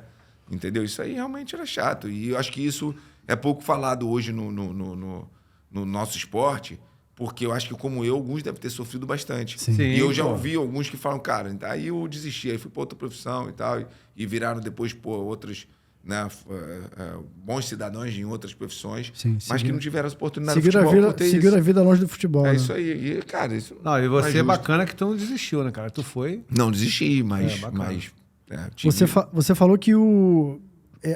Entendeu? Isso aí realmente era chato. E eu acho que isso é pouco falado hoje no nosso esporte, porque eu acho que, como eu, alguns devem ter sofrido bastante. Sim. Sim, E eu já pô. ouvi alguns que falam, cara, aí eu desisti, aí fui para outra profissão e tal, e viraram depois, pô, outros, né, bons cidadãos em outras profissões, Sim, mas que seguiram- não tiveram essa oportunidade no Seguiram futebol por ter seguiram a isso. vida longe do futebol. É né? isso aí. E, cara, isso Não, e é você é justo. bacana que tu não desistiu, né, cara? Tu foi. Não desisti, mas... bacana. tive- Você falou que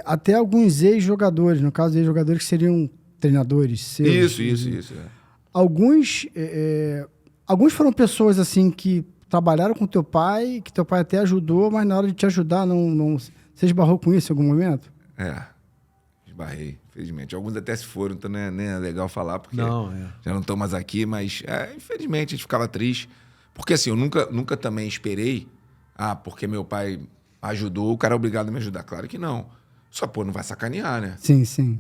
até alguns ex-jogadores, no caso, ex-jogadores que seriam treinadores seus. Isso. Alguns foram pessoas assim que trabalharam com teu pai, que teu pai até ajudou, mas na hora de te ajudar, você esbarrou com isso em algum momento? Esbarrei, infelizmente. Alguns até se foram, então nem é legal falar, porque Não, já não estão mais aqui, mas infelizmente a gente ficava triste. Porque assim, eu nunca também esperei, porque meu pai ajudou, o cara é obrigado a me ajudar. Claro que não. Só, pô, não vai sacanear, né? Sim, sim.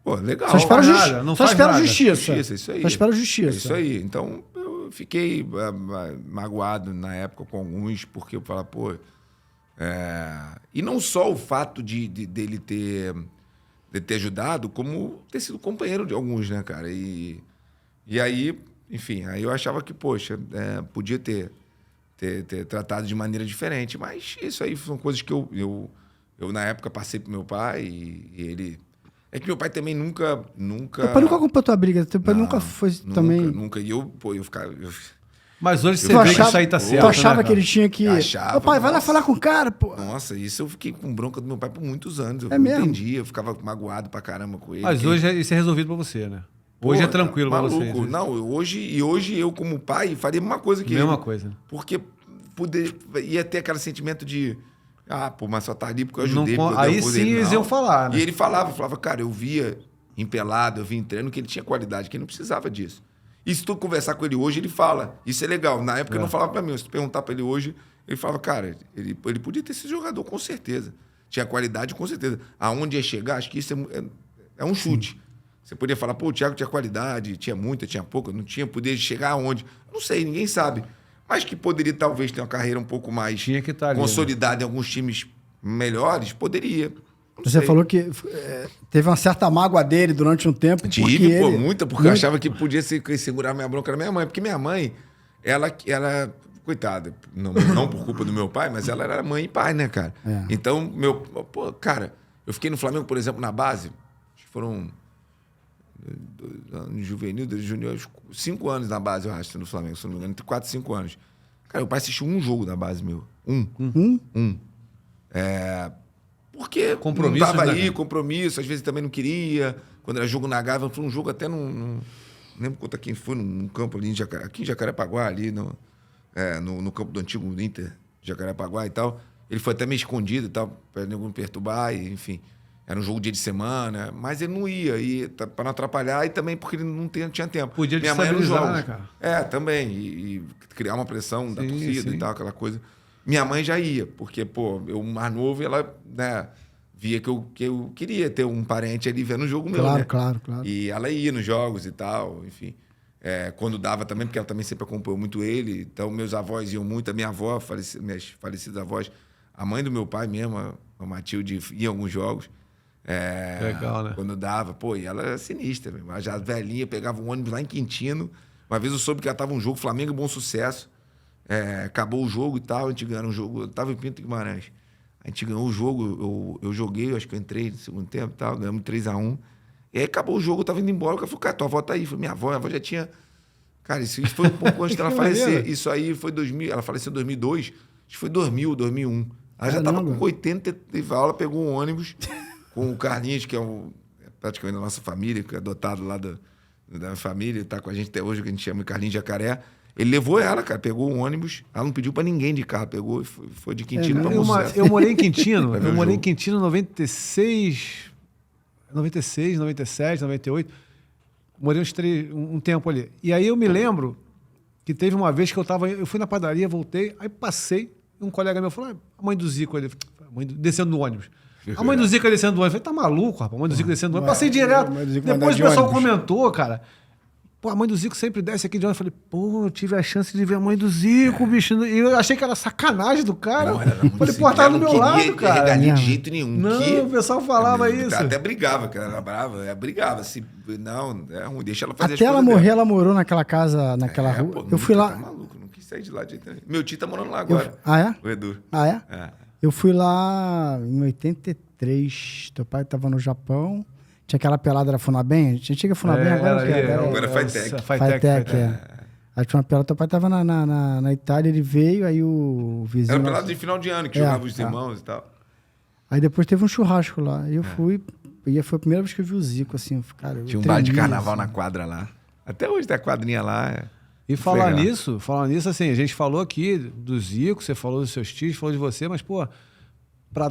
Pô, legal. Só espera, faz nada, não faz nada. justiça. Isso aí. Só espera É justiça. isso aí. Então, eu fiquei magoado na época com alguns, porque eu falava, pô... E não só o fato dele ter ajudado, como ter sido companheiro de alguns, né, cara? E aí, enfim, aí eu achava que, poxa, podia ter tratado de maneira diferente. Mas isso aí são coisas que eu na época, passei pro meu pai e ele... É que meu pai também nunca... Teu pai nunca acompanhou tua briga, teu pai nunca foi também... Nunca. E eu ficava... Mas hoje você Tu vê que achava, isso aí tá tu certo, achava né, que cara? ele tinha que... Achava, Ô pai, vai lá nossa. falar com o cara, pô. Nossa, isso eu fiquei com bronca do meu pai por muitos anos. Eu É não mesmo? entendia, eu ficava magoado pra caramba com ele. Mas que- hoje isso é resolvido pra você, né? Hoje é tranquilo pra maluco. vocês. Né? Não, hoje eu, como pai, faria a mesma coisa que Mesma ele. coisa. Porque ia ter aquele sentimento de... pô, mas só tá ali porque eu Não ajudei. con- porque eu dei aí apoio sim dele. eles Não. iam falar, né? E ele falava, cara, eu via em pelado, eu via em treino que ele tinha qualidade, que ele não precisava disso. E se tu conversar com ele hoje, ele fala. Isso é legal. Na época ele não falava pra mim. Se tu perguntar pra ele hoje, ele falava, cara, ele podia ter sido jogador, com certeza. Tinha qualidade, com certeza. Aonde ia chegar, acho que isso é um chute. Você podia falar, pô, o Thiago tinha qualidade, tinha muita, tinha pouca, não tinha, poder chegar aonde? Não sei, ninguém sabe. Mas que poderia talvez ter uma carreira um pouco mais Tinha que estar ali, consolidada em alguns times melhores, poderia. Não Você sei. falou que teve uma certa mágoa dele durante um tempo. porque Tive, pô, ele- muita, porque eu achava que podia segurar minha bronca na minha mãe. Porque minha mãe, ela coitada, não por culpa do meu pai, mas ela era mãe e pai, né, cara? É. Então, pô, cara, eu fiquei no Flamengo, por exemplo, na base, acho que foram no juvenil, junior, 5 anos na base, eu acho, no Flamengo, se não me engano, entre 4 e 5 anos. Cara, meu pai assistiu um jogo da base meu. Porque Compromisso, não tava né, aí, cara? compromisso, às vezes também não queria. Quando era jogo na Gávea, foi um jogo até não lembro contra quem foi, num campo ali aqui em Jacarepaguá, ali no campo do antigo Inter, Jacarepaguá e tal. Ele foi até meio escondido e tal, para ninguém perturbar, e, enfim. Era um jogo dia de semana, mas ele não ia, para não atrapalhar e também porque ele não tinha tempo. Podia Minha mãe era nos destabilizar, jogos. né, cara? Também. E criar uma pressão da Sim, torcida sim. e tal, aquela coisa. Minha mãe já ia, porque, pô, eu mais novo, ela, né, via que eu queria ter um parente ali vendo o jogo meu, Claro, né? claro. E ela ia nos jogos e tal, enfim. Quando dava também, porque ela também sempre acompanhou muito ele. Então, meus avós iam muito. A minha avó, minhas falecidas avós, a mãe do meu pai mesmo, a Matilde, ia em alguns jogos. Legal, né? Quando dava. Pô, e ela era sinistra. Mesmo. Ela já velhinha, pegava um ônibus lá em Quintino. Uma vez eu soube que ela tava um jogo, Flamengo Bom Sucesso. Acabou o jogo e tal, a gente ganhou um jogo. Eu tava em Pinto Guimarães. A gente ganhou o jogo, eu joguei, acho que eu entrei no segundo tempo e tal, ganhamos 3-1. E aí acabou o jogo, eu tava indo embora. O cara falou, cara, tua avó tá aí. Eu falei, minha avó já tinha... Cara, isso foi um pouco antes dela Que falecer. maneiro. Isso aí foi 2000, ela faleceu em 2002, acho que foi 2000, 2001. Ela já tava Caramba. com 80, teve aula, pegou um ônibus com o Carlinhos, que é praticamente da nossa família, que é adotado lá da minha família, tá com a gente até hoje, que a gente chama de Carlinhos Jacaré. Ele levou ela, cara, pegou um ônibus, ela não pediu pra ninguém de carro, pegou e foi de Quintino pra Bucé. Eu morei em Quintino, Pra ver eu o morei em jogo. Quintino em 96, 97, 98. Morei um tempo ali. E aí eu me lembro que teve uma vez que eu fui na padaria, voltei, aí passei, um colega meu falou, a mãe do Zico ali, descendo do ônibus. A mãe do Zico descendo do ônibus. Eu falei, tá maluco, rapaz? A mãe do Zico descendo do ônibus. Passei direto. a mãe do Zico vai Depois andar o de pessoal ônibus. comentou, cara. Pô, a mãe do Zico sempre desce aqui de ônibus. Eu falei, pô, eu tive a chance de ver a mãe do Zico, bicho. E eu achei que era sacanagem do cara. Não, era muito Falei, pô, simples, tá ela do não meu queria lado, cara. regalia de jeito nenhum. Não, Que- o pessoal falava isso. Até brigava, cara. Ela brava, ela brigava. Assim, não, é ruim, deixa ela fazer Até as ela coisas morrer, dela. ela morou naquela casa, naquela rua. Pô, Eu nunca, fui lá. Tá maluco, não quis sair de lá de jeito nenhum. Meu tio tá morando lá agora. Ah, é? O Edu. Ah, é? É. Eu fui lá em 83. Teu pai tava no Japão. Tinha aquela pelada da Funabem. A gente tinha Funabem agora. era que aí, era- agora é Fitec. Fitec, é. Aí tinha uma pelada. Teu pai tava na Itália, ele veio, aí o vizinho. Era lá- pelado de final de ano, que É, jogava os é. irmãos e tal. Aí depois teve um churrasco lá. E eu fui. E foi a primeira vez que eu vi o Zico, assim. Cara, eu Tinha um bar de tremia, carnaval assim. na quadra lá. Até hoje tem a quadrinha lá. E falar legal. nisso, assim, a gente falou aqui do Zico, você falou dos seus tios, falou de você, mas, pô,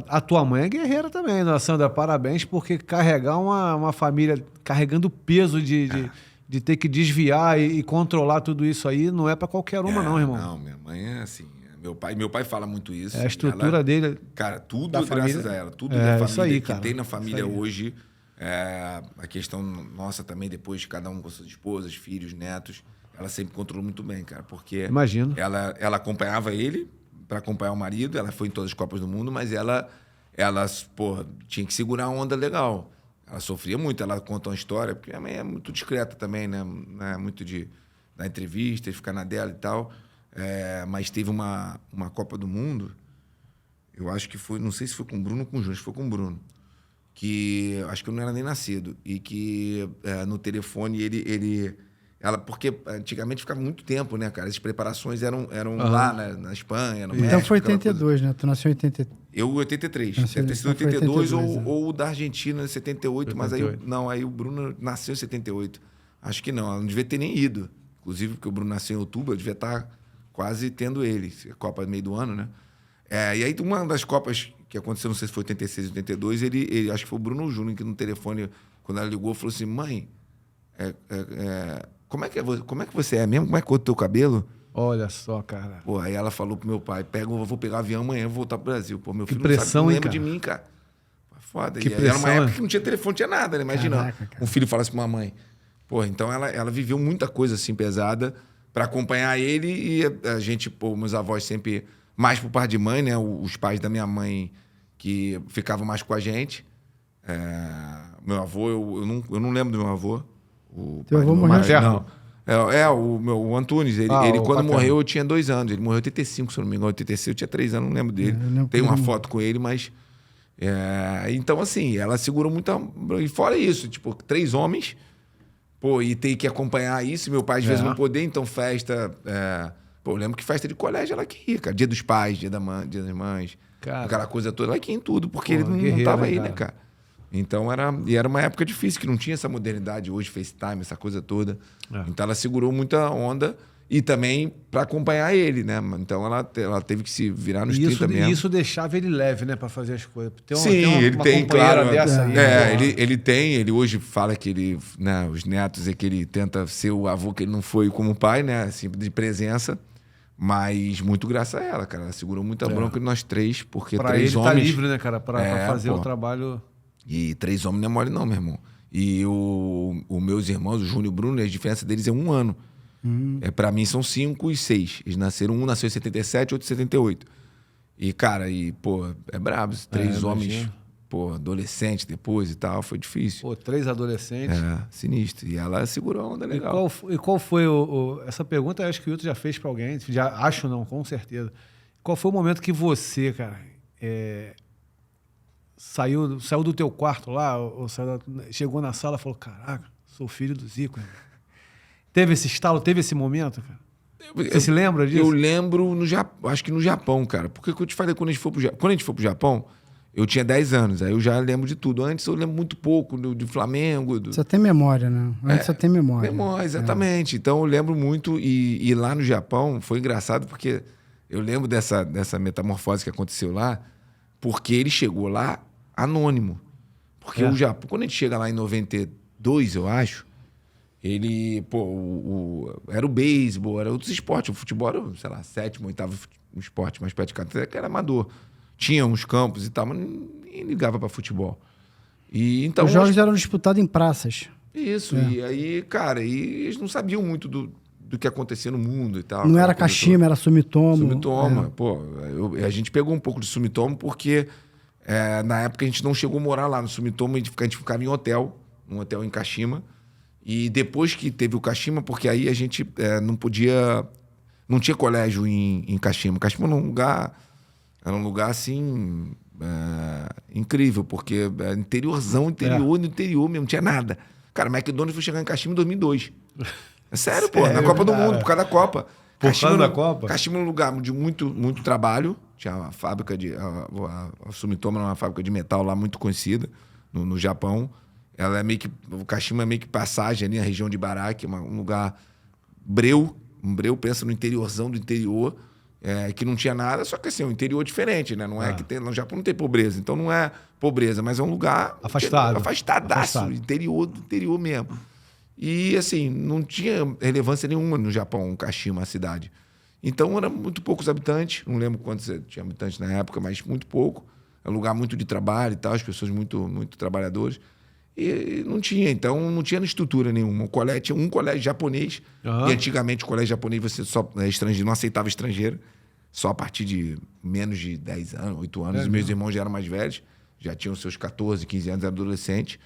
a tua mãe é guerreira também, né, Sandra? Parabéns, porque carregar uma família, carregando o peso de ter que desviar e controlar tudo isso aí, não é pra qualquer uma, não, irmão. Não, minha mãe é assim. Meu pai fala muito isso. É a estrutura dele. Cara, tudo da graças família. a ela. Tudo É, da família isso aí, que cara. tem na família Isso aí. hoje. A questão nossa também, depois de cada um com suas esposas, filhos, netos, ela sempre controlou muito bem, cara. Porque Imagino. ela acompanhava ele para acompanhar o marido, ela foi em todas as Copas do Mundo, mas ela pô, tinha que segurar a onda legal. Ela sofria muito, ela conta uma história, porque minha mãe é muito discreta também, né? Não é muito de dar entrevista, de ficar na dela e tal. Mas teve uma Copa do Mundo, eu acho que foi, não sei se foi com o Bruno ou com o Júnior, acho que foi com o Bruno, que acho que eu não era nem nascido, e que no telefone ela, porque antigamente ficava muito tempo, né, cara? As preparações eram lá na Espanha, no México. Então foi aquela coisa. 82, né? Tu nasceu em 83. Eu, 83. Nasceu- Deve ter sido então foi 82 82, ou da Argentina, 78, mas aí, 88. não, aí o Bruno nasceu em 78. Acho que não, ela não devia ter nem ido. Inclusive, porque o Bruno nasceu em outubro, eu devia estar quase tendo ele. A Copa no meio do ano, né? E aí, uma das Copas que aconteceu, não sei se foi 86 ou 82, ele acho que foi o Bruno Júnior, que no telefone, quando ela ligou, falou assim: mãe, como é que você é mesmo? Como é que é o teu cabelo? Olha só, cara. Pô, aí ela falou pro meu pai, eu vou pegar avião amanhã, vou voltar pro Brasil. Pô, meu Que filho pressão, não hein, lembra cara? de mim, cara. Foda. Que E aí era uma pressão, época hein? que não tinha telefone, não tinha nada, né? Imagina, Caraca, cara. um filho falasse pra uma mãe. Pô, então ela viveu muita coisa assim pesada pra acompanhar ele, e a gente, pô, meus avós sempre, mais por parte de mãe, né? Os pais da minha mãe que ficavam mais com a gente. Meu avô, eu não lembro do meu avô. O Teu pai avô do meu morreu? marido, não. O Antunes, ele o quando paterno. morreu eu tinha 2 anos. Ele morreu em 85, se eu não me engano. 86 eu tinha 3 anos, não lembro dele. eu lembro Tem que uma ele foto com ele, mas... então, assim, ela segurou muito... E fora isso, tipo, 3 homens, pô, e tem que acompanhar isso. Meu pai, às vezes, não poder, então festa... Pô, eu lembro que festa de colégio ela que ia, cara. Dia dos pais, dia das mães, Cara. aquela coisa toda. Ela que ia em tudo, porque Pô, ele não guerreiro, tava hein, aí, cara? né, cara? Então era uma época difícil, que não tinha essa modernidade hoje, FaceTime, essa coisa toda. Então ela segurou muita onda e também para acompanhar ele, né? Então ela teve que se virar nos 30 mesmo. E isso deixava ele leve, né, pra fazer as coisas. Sim, ele tem, companheira claro. dessa aí, porra. Ele hoje fala que ele, né, os netos, é que ele tenta ser o avô que ele não foi como pai, né? Assim, de presença. Mas muito graças a ela, cara. Ela segurou muita bronca de nós 3, porque Pra 3 ele homens... tá livre, né, cara, pra fazer pô. o trabalho... E 3 homens não é mole não, meu irmão. E os meus irmãos, o Júnior e o Bruno, a diferença deles é 1 ano. Pra mim são 5 e 6. Eles nasceram, um nasceu em 77, outro em 78. E, cara, pô, é brabo. 3 homens, imagino. pô, adolescentes depois e tal, foi difícil. Pô, 3 adolescentes. Sinistro. E ela segurou a onda legal. E qual foi essa pergunta? Eu acho que o Hilton já fez pra alguém. Acho não, com certeza. Qual foi o momento que você, cara, saiu do teu quarto lá, chegou na sala e falou: caraca, sou filho do Zico. Irmão. Teve esse estalo, teve esse momento, cara? Você se lembra disso? Eu lembro, acho que no Japão, cara. Porque que eu te falei, quando a gente foi pro Japão, Eu tinha 10 anos, aí eu já lembro de tudo. Antes eu lembro muito pouco de Flamengo. Você tem memória, né? Antes você tem memória. Memória, exatamente. Então eu lembro muito. E lá no Japão foi engraçado porque eu lembro dessa metamorfose que aconteceu lá, porque ele chegou lá anônimo. Porque o Japão, quando a gente chega lá em 92, eu acho, ele, era o beisebol, era outros esportes. O futebol era, sei lá, 7º, 8º esporte mais praticado, até que era amador. Tinha uns campos e tal, mas ninguém ligava para futebol. E, então, Os jogos eram disputados em praças. Isso, e aí, cara, eles não sabiam muito do que acontecia no mundo e tal. Não era Kashima, era Sumitomo. Sumitomo, a gente pegou um pouco de Sumitomo porque na época a gente não chegou a morar lá no Sumitomo, a gente ficava em hotel, num hotel em Kashima. E depois que teve o Kashima, porque aí a gente não podia... Não tinha colégio em Kashima. Kashima era um lugar assim... incrível, porque interiorzão, interior mesmo, não tinha nada. Cara, McDonald's foi chegar em Kashima em 2002. É sério, pô, na Copa do Mundo, por causa da Copa. Por causa da Copa? Kashima é um lugar de muito, muito trabalho. Tinha uma fábrica a Sumitomo era uma fábrica de metal lá muito conhecida no Japão. Ela é meio que... O Kashima é meio que passagem ali na região de Baraki, um lugar breu. Um breu, pensa no interiorzão do interior, que não tinha nada, só que assim, é um interior diferente, né? Não é que tem, no Japão não tem pobreza, então não é pobreza, mas é um lugar... Afastadaço, interior do interior mesmo. E assim, não tinha relevância nenhuma no Japão, Kashima, a cidade. Então eram muito poucos habitantes, não lembro quantos tinha habitantes na época, mas muito pouco. É um lugar muito de trabalho e tal, as pessoas muito, muito trabalhadoras. E não tinha estrutura nenhuma. Tinha um colégio japonês, e antigamente o colégio japonês você só estrangeiro, não aceitava estrangeiro, só a partir de menos de 10 anos, 8 anos. Os meus irmãos já eram mais velhos, já tinham seus 14, 15 anos, eram adolescentes.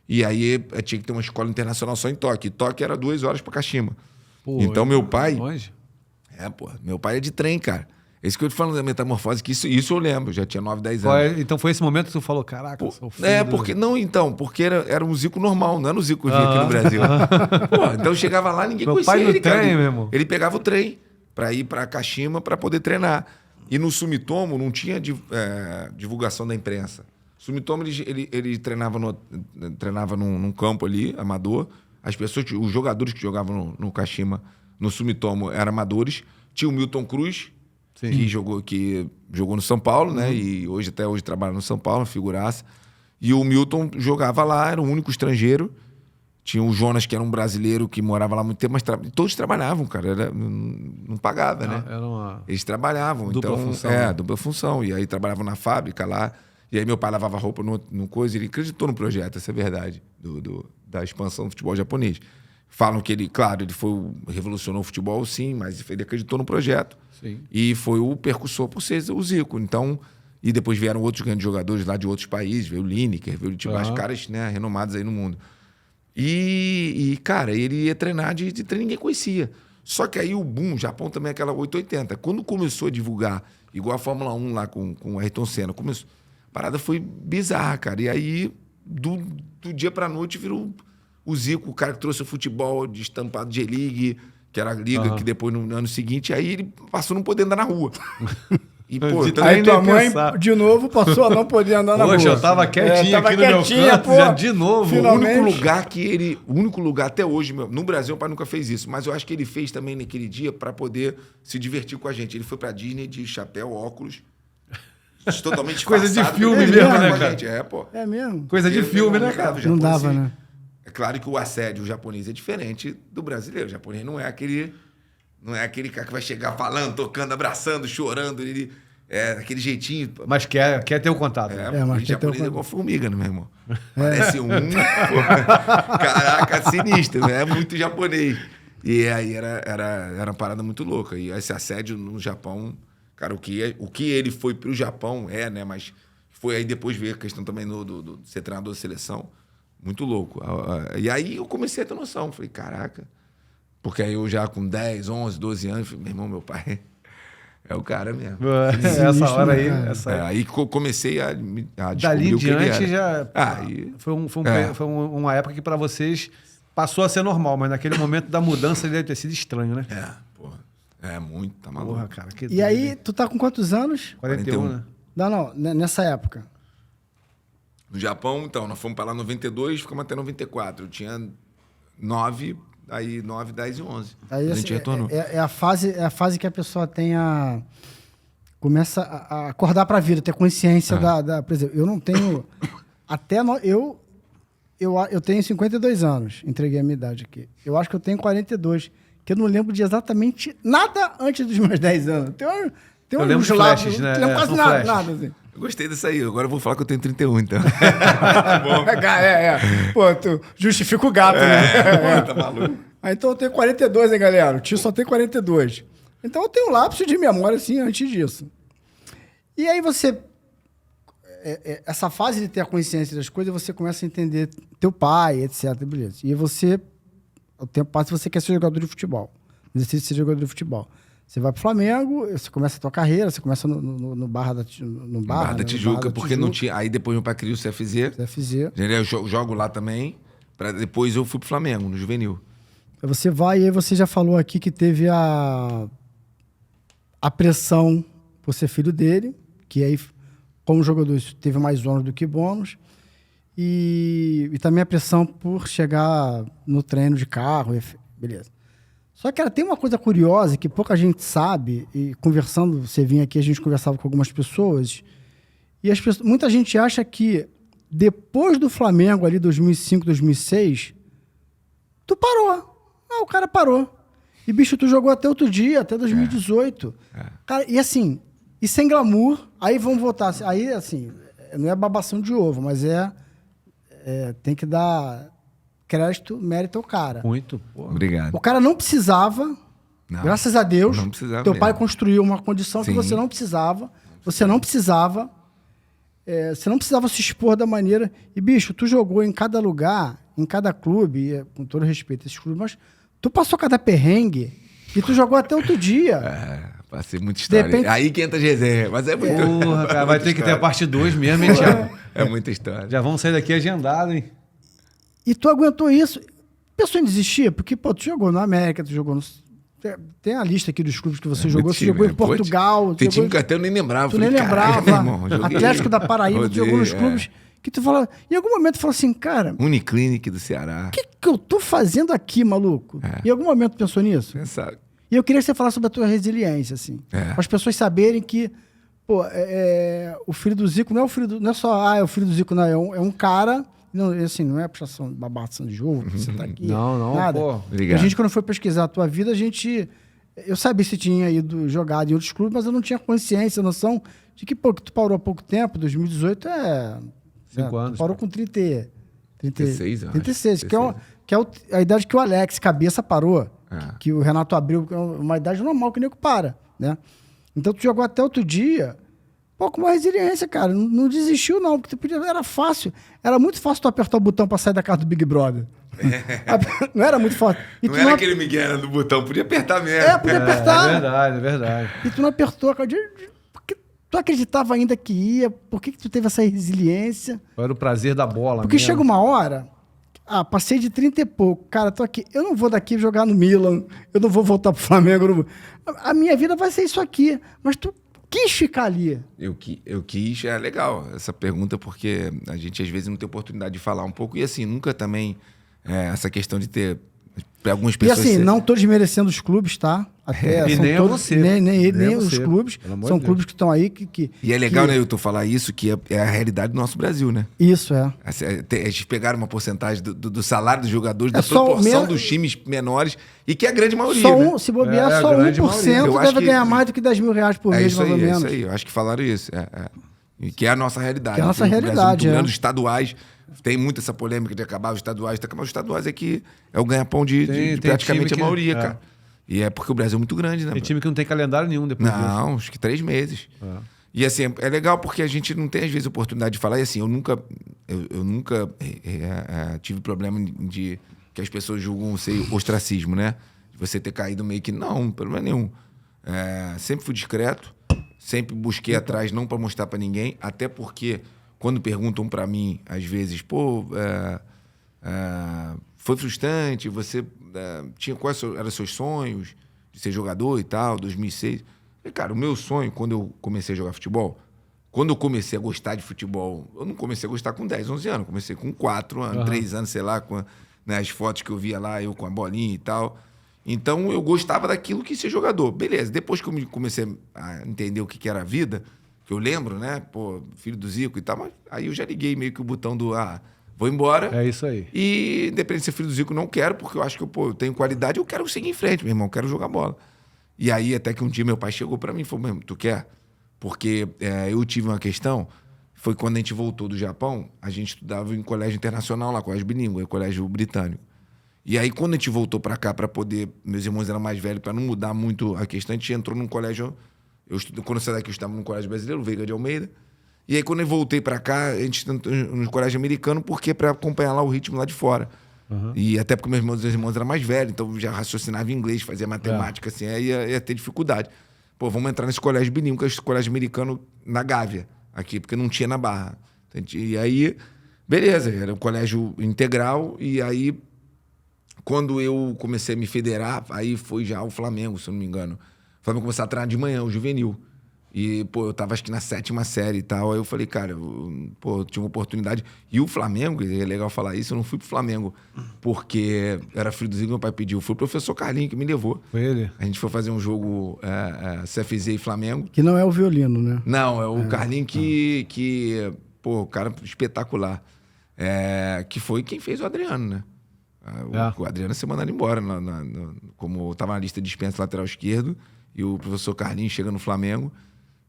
E aí tinha que ter uma escola internacional só em Tóquio. E Tóquio era 2 horas para Kashima. Então meu pai... Longe? Meu pai é de trem, cara. Esse que eu te falando da metamorfose, que isso eu lembro, já tinha 9, 10 anos. Então foi esse momento que tu falou, caraca, eu sou filho porque era um Zico normal, não era um Zico que vinha aqui no Brasil. Então chegava lá, ninguém conhecia ele. Meu pai no trem, meu irmão. Ele pegava o trem para ir para Kashima para poder treinar. E no Sumitomo não tinha divulgação da imprensa. Sumitomo, ele treinava num campo ali, amador. As pessoas, os jogadores que jogavam no Kashima, no Sumitomo, eram amadores. Tinha o Milton Cruz, que jogou no São Paulo, né? E até hoje trabalha no São Paulo, uma figuraça. E o Milton jogava lá, era o único estrangeiro. Tinha o Jonas, que era um brasileiro que morava lá há muito tempo, mas todos trabalhavam, cara. Não pagava, né? Era uma... Eles trabalhavam. Dupla função. Né? Dupla função. E aí trabalhavam na fábrica lá. E aí meu pai lavava roupa no coisa. Ele acreditou no projeto, essa é a verdade, da expansão do futebol japonês. Falam que ele revolucionou o futebol, sim, mas ele acreditou no projeto. Sim. E foi o percussor por ser o Zico. Então, e depois vieram outros grandes jogadores lá de outros países, veio o Lineker, veio os caras, né, renomados aí no mundo. E cara, ele ia treinar de treino, ninguém conhecia. Só que aí o boom, Japão também é aquela 880. Quando começou a divulgar, igual a Fórmula 1 lá com o Ayrton Senna, a parada foi bizarra, cara. E aí, do dia pra noite, virou o Zico, o cara que trouxe o futebol de estampado de G-League, que era a liga que depois, no ano seguinte, aí ele passou a não poder andar na rua. E, aí tua mãe, de novo, passou a não poder andar na rua. Poxa, eu tava quietinho aqui no meu canto, já de novo. Finalmente. O único lugar até hoje, no Brasil, o pai nunca fez isso, mas eu acho que ele fez também naquele dia para poder se divertir com a gente. Ele foi pra Disney de chapéu, óculos, totalmente coisa de filme mesmo, né, cara? É mesmo? Coisa de filme, né, cara? Não dava, né? É claro que o assédio japonês é diferente do brasileiro. O japonês não é aquele cara que vai chegar falando, tocando, abraçando, chorando. Ele é aquele jeitinho. Mas quer ter o contato. Mas japonês é igual formiga, né, meu irmão? Parece caraca, sinistro. É muito japonês. E aí era uma parada muito louca. E esse assédio no Japão, cara, o que ele foi pro Japão né? Mas foi aí depois ver a questão também do ser treinador da seleção. Muito louco. E aí eu comecei a ter noção. Falei, caraca. Porque aí eu já com 10, 11, 12 anos, falei, meu irmão, meu pai é o cara mesmo. Essa hora aí. Aí comecei a descobrir dali o que ele diante era. já... Foi uma época que para vocês passou a ser normal, mas naquele momento da mudança deve ter sido estranho, né? Muito, tá maluco. Porra, cara. E aí, tu tá com quantos anos? 41, né? Não, nessa época. No Japão, então, nós fomos para lá em 92, ficamos até 94. Eu tinha 9, aí 9, 10 e 11. Aí, a assim, gente retornou. é a fase que a pessoa começa a acordar para a vida, ter consciência por exemplo, eu não tenho... Eu tenho 52 anos, entreguei a minha idade aqui. Eu acho que eu tenho 42, que eu não lembro de exatamente nada antes dos meus 10 anos. Eu lembro de flashes, né? Não lembro quase são nada, flashes. nada assim. Eu gostei dessa aí. Agora eu vou falar que eu tenho 31, então. Pô, tu justifica o gato, né? Tá maluco. Então eu tenho 42, hein, galera? O tio só tem 42. Então eu tenho um lapso de memória, assim, antes disso. E aí você... essa fase de ter a consciência das coisas, você começa a entender teu pai, etc. Beleza. E você... O tempo passa e você quer ser jogador de futebol. Decide ser jogador de futebol. Você vai pro Flamengo, você começa a tua carreira, você começa no Barra da Tijuca, porque não tinha... Aí depois meu pai criou o CFZ. CFZ. Eu jogo lá também. Depois eu fui pro Flamengo, no juvenil. Aí você vai, e aí você já falou aqui que teve a pressão por ser filho dele, que aí, como jogador, isso teve mais ônus do que bônus. E também a pressão por chegar no treino de carro, beleza. Só que, cara, tem uma coisa curiosa que pouca gente sabe, e conversando, você vinha aqui, a gente conversava com algumas pessoas, e muita gente acha que depois do Flamengo, ali 2005, 2006, tu parou. O cara parou. E, bicho, tu jogou até outro dia, até 2018. Cara, e assim, e sem glamour, aí vamos voltar, aí assim, não é babação de ovo, mas tem que dar crédito, mérito ao cara. Muito, pô. Obrigado. O cara não precisava, graças a Deus, não precisava teu mesmo. pai construiu uma condição que Sim. você não precisava, você não precisava se expor da maneira... E, bicho, tu jogou em cada lugar, em cada clube, com todo respeito a esses clubes, mas tu passou cada perrengue e tu jogou até outro dia. Passei muita história. De repente- Aí que entra a resenha. Mas é muito... Porra, cara, vai ter que ter a parte 2 mesmo, hein, Thiago? É muita história. Já vamos sair daqui agendado, hein? E tu aguentou isso. Pensou em desistir? Porque, pô, tu jogou na América, tu jogou no... Tem a lista aqui dos clubes que você jogou. muito Você jogou time, em Portugal. Tem tu time jogou que até eu nem lembrava. Tu nem Falei, lembrava. "Caraca, meu irmão, joguei." Atlético da Paraíba, tu Rodei, jogou nos clubes que tu fala... Em algum momento tu falou assim, cara, Uniclinic do Ceará. o que eu tô fazendo aqui, maluco? Em algum momento tu pensou nisso? Pensaram. E eu queria que você falasse sobre a tua resiliência, assim. Para as pessoas saberem que, pô, o filho do Zico não é o filho do... Não é só, é o filho do Zico, não. É um cara... Não, assim, não é puxação, babação de jogo, que você tá aqui. Não, nada. pô. Obrigado. A gente, quando foi pesquisar a tua vida, eu sabia se tinha jogado em outros clubes, mas eu não tinha consciência, noção de que, pô, que tu parou há pouco tempo, 2018 5 anos, Tu parou pô. com 36, eu acho. 36, que é a idade que o Alex Cabeça parou. É. Que o Renato Abreu, que é uma idade normal que o nego para, né? Então tu jogou até outro dia, pô, com uma resiliência, cara. Não desistiu, não, porque era fácil. Era muito fácil tu apertar o botão pra sair da casa do Big Brother. Não era muito fácil. E Não tu era aquele Miguel do botão, podia apertar mesmo. podia apertar. É verdade. E tu não apertou, cara. Porque tu acreditava ainda que ia? Por que tu teve essa resiliência? Era o prazer da bola Porque mesmo. chega uma hora... passei de 30 e pouco. Cara, tô aqui. Eu não vou daqui jogar no Milan. Eu não vou voltar pro Flamengo. A minha vida vai ser isso aqui. Mas tu quis ficar ali. Eu quis, é legal essa pergunta, porque a gente às vezes não tem oportunidade de falar um pouco. E assim, nunca também essa questão de ter para algumas E pessoas... assim, ser- não tô desmerecendo os clubes, tá? Até, E são nem todos, você. Nem Nem os você, clubes. pelo amor São de Deus. clubes que estão aí que... E é legal, né, Hilton, falar isso, que é a realidade do nosso Brasil, né? Isso, é. Eles pegaram uma porcentagem do salário dos jogadores, É da só proporção menos- dos times menores, e que é a grande maioria, Só né? se bobear, É, a só grande 1% maioria. Eu acho deve que- ganhar mais do que 10 mil reais por É mês, isso mais ou aí, é menos. isso aí. Eu acho que falaram isso. E que é a nossa realidade. Que é a nossa O Brasil realidade, muito grande, é. os estaduais. Tem muito essa polêmica de acabar os estaduais. Mas os estaduais é que é o ganha-pão de Tem praticamente time a que- maioria, é. cara. E é porque o Brasil é muito grande, né? Tem time que não tem calendário nenhum depois disso. Não, acho que 3 meses. E assim, é legal porque a gente não tem, às vezes, oportunidade de falar. E assim, eu nunca tive problema de que as pessoas julgam ser ostracismo, né? De você ter caído meio que... Não, problema nenhum. Sempre fui discreto, sempre busquei atrás, não para mostrar para ninguém, até porque quando perguntam para mim, às vezes, pô, foi frustrante, você tinha quais eram os seus sonhos de ser jogador e tal, 2006. E, cara, o meu sonho, quando eu comecei a jogar futebol, Quando eu comecei a gostar de futebol, eu não comecei a gostar com 10, 11 anos. Comecei com 4 anos, 3 anos, sei lá, com né, as fotos que eu via lá, eu com a bolinha e tal. Então, eu gostava daquilo que ser jogador. Beleza, depois que eu comecei a entender o que era a vida, que eu lembro, né? Pô, filho do Zico e tal, mas aí eu já liguei meio que o botão do, vou embora. É isso aí. E, independente de ser filho do Zico, não quero, porque eu acho que eu tenho qualidade, eu quero seguir em frente, meu irmão, eu quero jogar bola. E aí, até que um dia meu pai chegou pra mim e falou, tu quer? Porque eu tive uma questão, foi quando a gente voltou do Japão, a gente estudava em colégio internacional lá, colégio bilíngue, colégio britânico. E aí, quando a gente voltou pra cá pra poder, meus irmãos eram mais velhos, pra não mudar muito a questão, a gente entrou num colégio, quando eu saí daqui, eu estava num colégio brasileiro, Veiga de Almeida. E aí, quando eu voltei pra cá, a gente entrou no colégio americano, porque pra acompanhar lá o ritmo lá de fora. E até porque meus irmãos eram mais velhos, então eu já raciocinava em inglês, fazia matemática, assim, aí ia ter dificuldade. Pô, vamos entrar nesse colégio bilíngue, que é esse colégio americano na Gávea, aqui, porque não tinha na Barra. E aí, beleza, era um colégio integral, e aí, quando eu comecei a me federar, aí foi já o Flamengo, se eu não me engano. O Flamengo começou a treinar de manhã, o juvenil. E, pô, eu tava acho que na 7ª série e tal. Aí eu falei, cara, eu tinha uma oportunidade. E o Flamengo, é legal falar isso, eu não fui pro Flamengo porque era filho do Zico, meu pai pediu. Foi o professor Carlinhos que me levou. Foi ele? A gente foi fazer um jogo CFZ e Flamengo. Que não é o violino, né? Não, é o Carlinhos que pô, o cara espetacular. Que foi quem fez o Adriano, né? O Adriano ser mandado embora, como estava na lista de dispensa lateral esquerdo, e o professor Carlinhos chega no Flamengo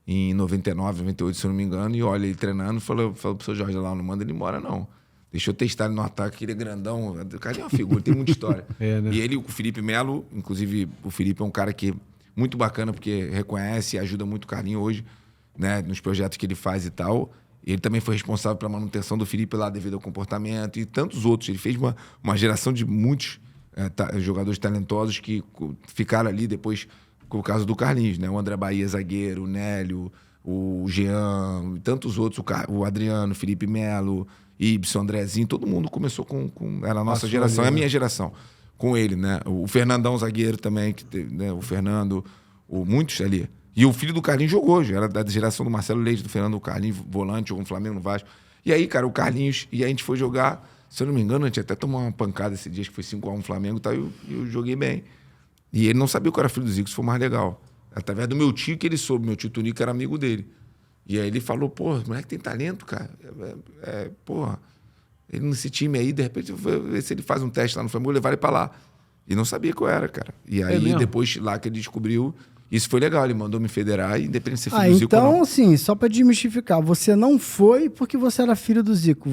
em 99, 98, se eu não me engano, e olha ele treinando, falou pro professor Jorge lá, não manda ele embora, não. Deixa eu testar ele no ataque, ele é grandão. O Carlinhos é uma figura, tem muita história. Né? E ele, o Felipe Melo, inclusive, o Felipe é um cara que muito bacana, porque reconhece e ajuda muito o Carlinhos hoje, né, nos projetos que ele faz e tal. Ele também foi responsável pela manutenção do Felipe lá devido ao comportamento e tantos outros. Ele fez uma geração de muitos jogadores talentosos que ficaram ali depois, com o caso do Carlinhos, né? O André Bahia, zagueiro, o Nélio, o Jean, e tantos outros, o Adriano, o Felipe Melo, Ibson, Andrezinho, todo mundo começou com era a nossa geração, é a minha geração, com ele, né? O Fernandão, zagueiro também, né? O Fernando, muitos ali. E o filho do Carlinhos jogou, já era da geração do Marcelo Leite, do Fernando Carlinhos, volante, jogou no Flamengo, no Vasco. E aí, cara, o Carlinhos, e aí a gente foi jogar, se eu não me engano, a gente até tomou uma pancada esse dia, acho que foi 5x1 Flamengo e tal, e eu joguei bem. E ele não sabia que eu era filho do Zico, isso foi mais legal. Através do meu tio que ele soube, meu tio Tonico era amigo dele. E aí ele falou, pô, o moleque tem talento, cara. Porra, ele nesse time aí, de repente, eu vou ver se ele faz um teste lá no Flamengo, vou levar ele pra lá. E não sabia que eu era, cara. E aí, depois lá que ele descobriu, isso foi legal, ele mandou me federar, independente de ser filho do Zico ou não. Então, assim, só pra desmistificar, você não foi porque você era filho do Zico,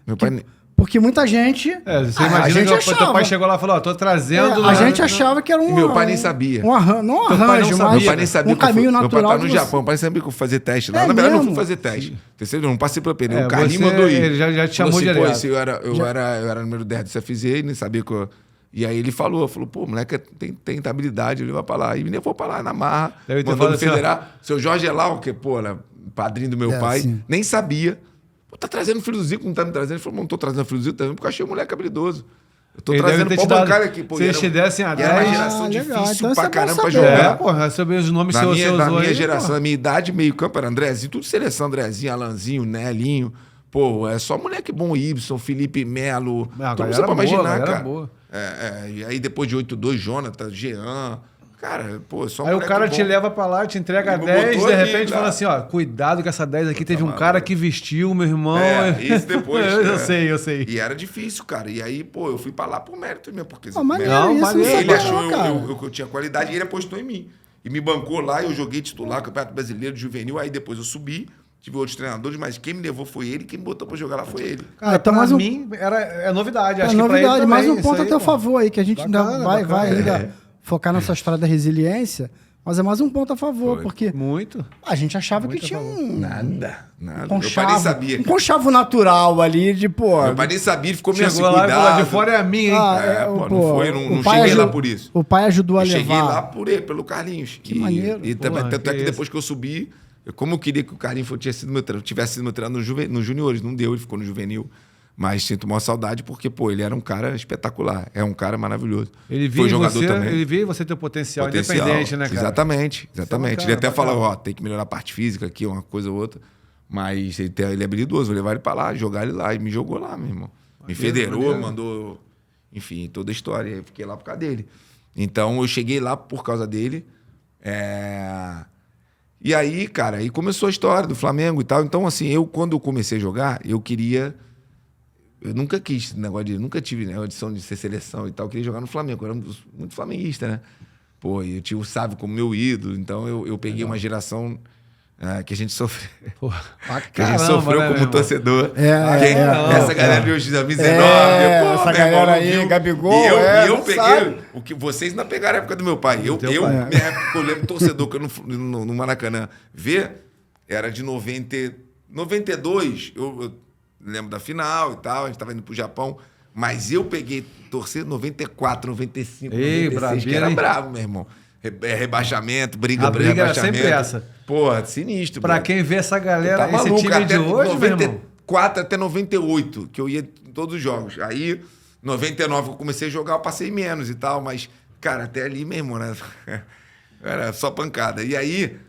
Meu pai... Porque muita gente... Você imagina que o teu pai chegou lá e falou, tô trazendo... a gente achava que era um... Meu pai nem sabia. Não arranjo, mas meu pai nem sabia um caminho natural. Meu pai tá no Japão, meu pai nem sabia que eu fazia teste lá. Na verdade, eu não fui fazer teste. Eu não passei pelo período. O Carlinhos mandou ir. Ele já te chamou assim, direto. Eu era número 10 do CFZ, ele nem sabia que eu... E aí ele falou, pô, moleque tem habilidade, ele vai pra lá. E me levou pra lá na marra, mandou me federar. Seu Jorge Elau, que, pô, era padrinho do meu pai, sim. nem sabia. Pô, tá trazendo o filho do Zico, não tá me trazendo? Ele falou, não tô trazendo o filho do Zico, porque eu achei o moleque habilidoso. Eu tô trazendo o bancário aqui, pô. Se eles te dessem a 10... Era uma geração difícil então pra é caramba pra saber. jogar. Pô, receber os nomes Na minha aí, geração, na minha idade, meio campo, era Andrezinho, tudo seleção, Andrezinho, Alanzinho, Nelinho. Pô, é só moleque bom, Ibson, Felipe Melo. Então você pode imaginar, cara. Boa. E aí depois de 8-2, Jonathan, Jean. Cara, pô, só aí o cara te leva pra lá, te entrega a 10, de repente fala assim, ó, cuidado com essa 10 aqui, teve um cara que vestiu, meu irmão. Isso depois. Eu sei. E era difícil, cara. E aí, pô, eu fui pra lá por mérito mesmo, porque ele achou que eu tinha qualidade e ele apostou em mim. E me bancou lá, eu joguei titular, Campeonato Brasileiro de Juvenil, aí depois eu subi. Tive outros treinadores, mas quem me levou foi ele, quem me botou pra jogar lá foi ele. Cara, então, pra mim, é novidade. Acho que pra ele também, mais um ponto a teu favor aí, que a gente ainda vai ainda focar nessa história da resiliência, mas é mais um ponto a favor, porque muito. A gente achava que tinha Nada. Meu pai nem sabia. Um conchavo natural ali de, pô... Meu pai nem sabia, ele ficou meio assim, lá, cuidado. De fora é a minha, hein? Não cheguei lá por isso. O pai ajudou a levar. Cheguei lá por ele, pelo Carlinhos. Que maneiro. E tanto é que depois que eu subi, como eu queria que o Carlinhos tivesse sido meu treinador nos juniores, não deu, ele ficou no juvenil. Mas sinto uma saudade porque, pô, ele era um cara espetacular. É um cara maravilhoso. Ele foi jogador também. Ele vê você ter potencial independente, né, cara? Exatamente. Ele até falou, ó, tem que melhorar a parte física aqui, uma coisa ou outra. Mas ele é habilidoso, vou levar ele pra lá, jogar ele lá. E me jogou lá, meu irmão. Me federou, mandou... Enfim, toda a história. Eu fiquei lá por causa dele. Então, eu cheguei lá por causa dele. E aí, cara, aí começou a história do Flamengo e tal. Então, assim, quando eu comecei a jogar, eu queria... Eu nunca quis esse negócio de... Nunca tive, né, audição de ser seleção e tal. Eu queria jogar no Flamengo. Eu era muito flamenguista, né? Pô, e eu tinha o Sávio como meu ídolo. Então, eu peguei uma geração... que a gente sofreu. Que a gente sofreu como torcedor. Essa galera de hoje, 2019. Essa galera aí, Gabigol. E eu peguei o que vocês não pegaram a época do meu pai. Minha época, eu lembro torcedor que eu no Maracanã ver, era de 92. Eu lembro da final e tal, a gente tava indo pro Japão. Mas eu peguei torcer 94, 95, 96, que era bravo, meu irmão. Rebaixamento, briga era rebaixamento. sempre essa. Porra, sinistro. Pra bro. quem vê essa galera, Tá esse maluco, time de hoje, meu irmão. 94 até 98, que eu ia em todos os jogos. Aí, 99, eu comecei a jogar, eu passei menos e tal, mas, cara, até ali mesmo, né? Era só pancada. E aí,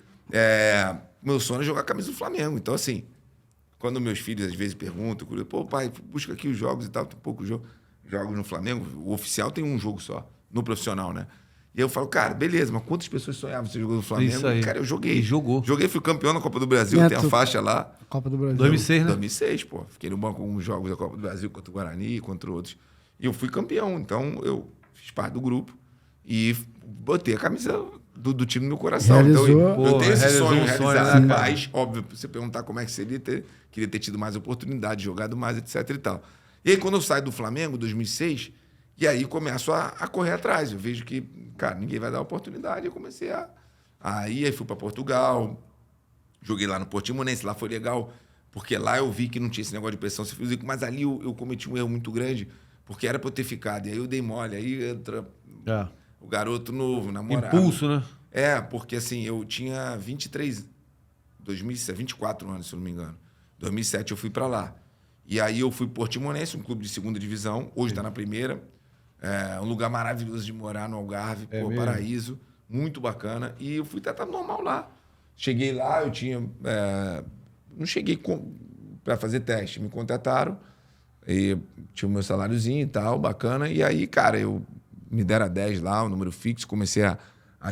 meu sonho é jogar a camisa do Flamengo. Então, assim, quando meus filhos às vezes perguntam, pô, pai, busca aqui os jogos e tal, tem poucos jogos no Flamengo. O oficial tem um jogo só, no profissional, né? E eu falo, cara, beleza, mas quantas pessoas sonhavam você jogou no Flamengo? Isso aí. Cara, eu joguei. E jogou. Joguei, fui campeão na Copa do Brasil, tem a faixa lá. Copa do Brasil. 2006, né? 2006, pô. Fiquei no banco com alguns jogos da Copa do Brasil contra o Guarani, contra outros. E eu fui campeão. Então, eu fiz parte do grupo e botei a camisa do time no meu coração. Realizou. Então, eu tenho esse Realizou sonho um sonho, realizado. né, cara? Mas, óbvio, você perguntar como é que seria, queria ter tido mais oportunidade, jogado mais, etc e tal. E aí, quando eu saio do Flamengo, 2006... E aí começo a correr atrás. Eu vejo que, cara, ninguém vai dar oportunidade. Eu comecei aí fui para Portugal, joguei lá no Portimonense, lá foi legal, porque lá eu vi que não tinha esse negócio de pressão física, mas ali eu cometi um erro muito grande, porque era para eu ter ficado. E aí eu dei mole, aí entra o garoto novo, namorado. Impulso, né? Porque assim, eu tinha 24 anos, se eu não me engano. 2007 eu fui para lá. E aí eu fui para Portimonense, um clube de segunda divisão, hoje está na primeira. Um lugar maravilhoso de morar no Algarve, paraíso, muito bacana. E eu fui tratado normal lá. Cheguei lá, eu tinha... não cheguei para fazer teste, me contrataram, e tinha o meu saláriozinho e tal, bacana. E aí, cara, me deram a 10 lá, o número fixo, comecei a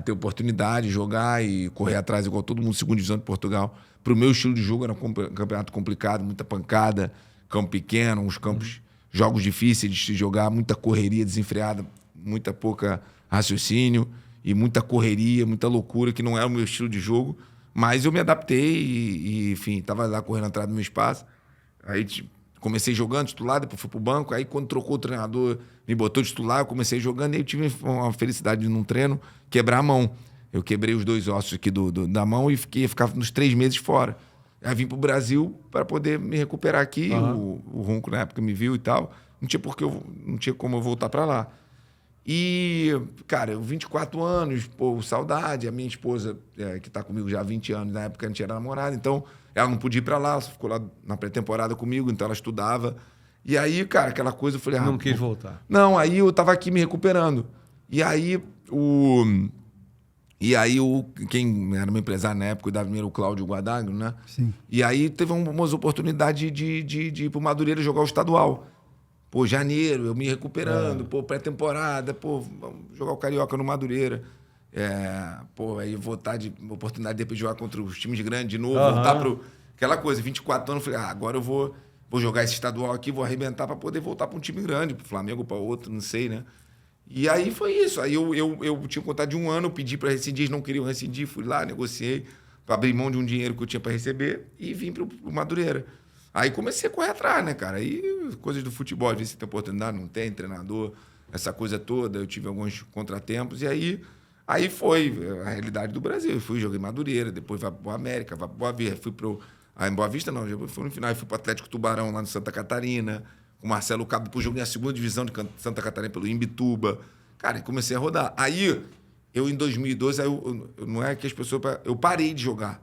ter oportunidade de jogar e correr atrás, igual todo mundo, segunda divisão de Portugal. Para o meu estilo de jogo, era um campeonato complicado, muita pancada, campo pequeno, uns campos... Jogos difíceis de se jogar, muita correria desenfreada, muita pouca raciocínio e muita correria, muita loucura, que não é o meu estilo de jogo. Mas eu me adaptei e enfim, estava lá correndo atrás do meu espaço. Aí comecei jogando titular, depois fui pro banco. Aí quando trocou o treinador, me botou titular, eu comecei jogando. E aí eu tive uma felicidade de, num treino, quebrar a mão. Eu quebrei os 2 ossos aqui da mão e ficava uns 3 meses fora. Aí vim pro Brasil para poder me recuperar aqui. O Ronco, na época, me viu e tal. Não tinha como eu voltar para lá. E, cara, eu 24 anos, pô, saudade. A minha esposa, que tá comigo já há 20 anos, na época a gente era namorada, então ela não podia ir para lá, ela ficou lá na pré-temporada comigo, então ela estudava. E aí, cara, aquela coisa, eu falei... Não quis voltar. Não, aí eu tava aqui me recuperando. E aí, quem era meu empresário na época, cuidava primeiro o Cláudio Guadagno, né? Sim. E aí teve umas oportunidades de ir pro Madureira jogar o estadual. Pô, janeiro, eu me recuperando, pré-temporada, vamos jogar o Carioca no Madureira. Aí voltar de oportunidade depois de jogar contra os times grandes de novo, voltar pro... Aquela coisa, 24 anos, falei, agora eu vou jogar esse estadual aqui, vou arrebentar para poder voltar para um time grande, pro Flamengo, para outro, não sei, né? E aí foi isso. Aí eu tinha um contrato de 1 ano, eu pedi para rescindir, eles não queriam rescindir, fui lá, negociei, para abrir mão de um dinheiro que eu tinha para receber e vim pro Madureira. Aí comecei a correr atrás, né, cara? Aí coisas do futebol, às vezes você tem oportunidade, não tem, treinador, essa coisa toda. Eu tive alguns contratempos e aí foi a realidade do Brasil. Eu joguei Madureira, depois vai pro América, vai pro Boa Vista, fui em Boa Vista não, já fui no final, fui pro Atlético Tubarão lá no Santa Catarina, com o Marcelo Cabo, depois joguei na segunda divisão de Santa Catarina pelo Imbituba. Cara, e comecei a rodar. Aí, eu em 2012, não é que as pessoas... Eu parei de jogar.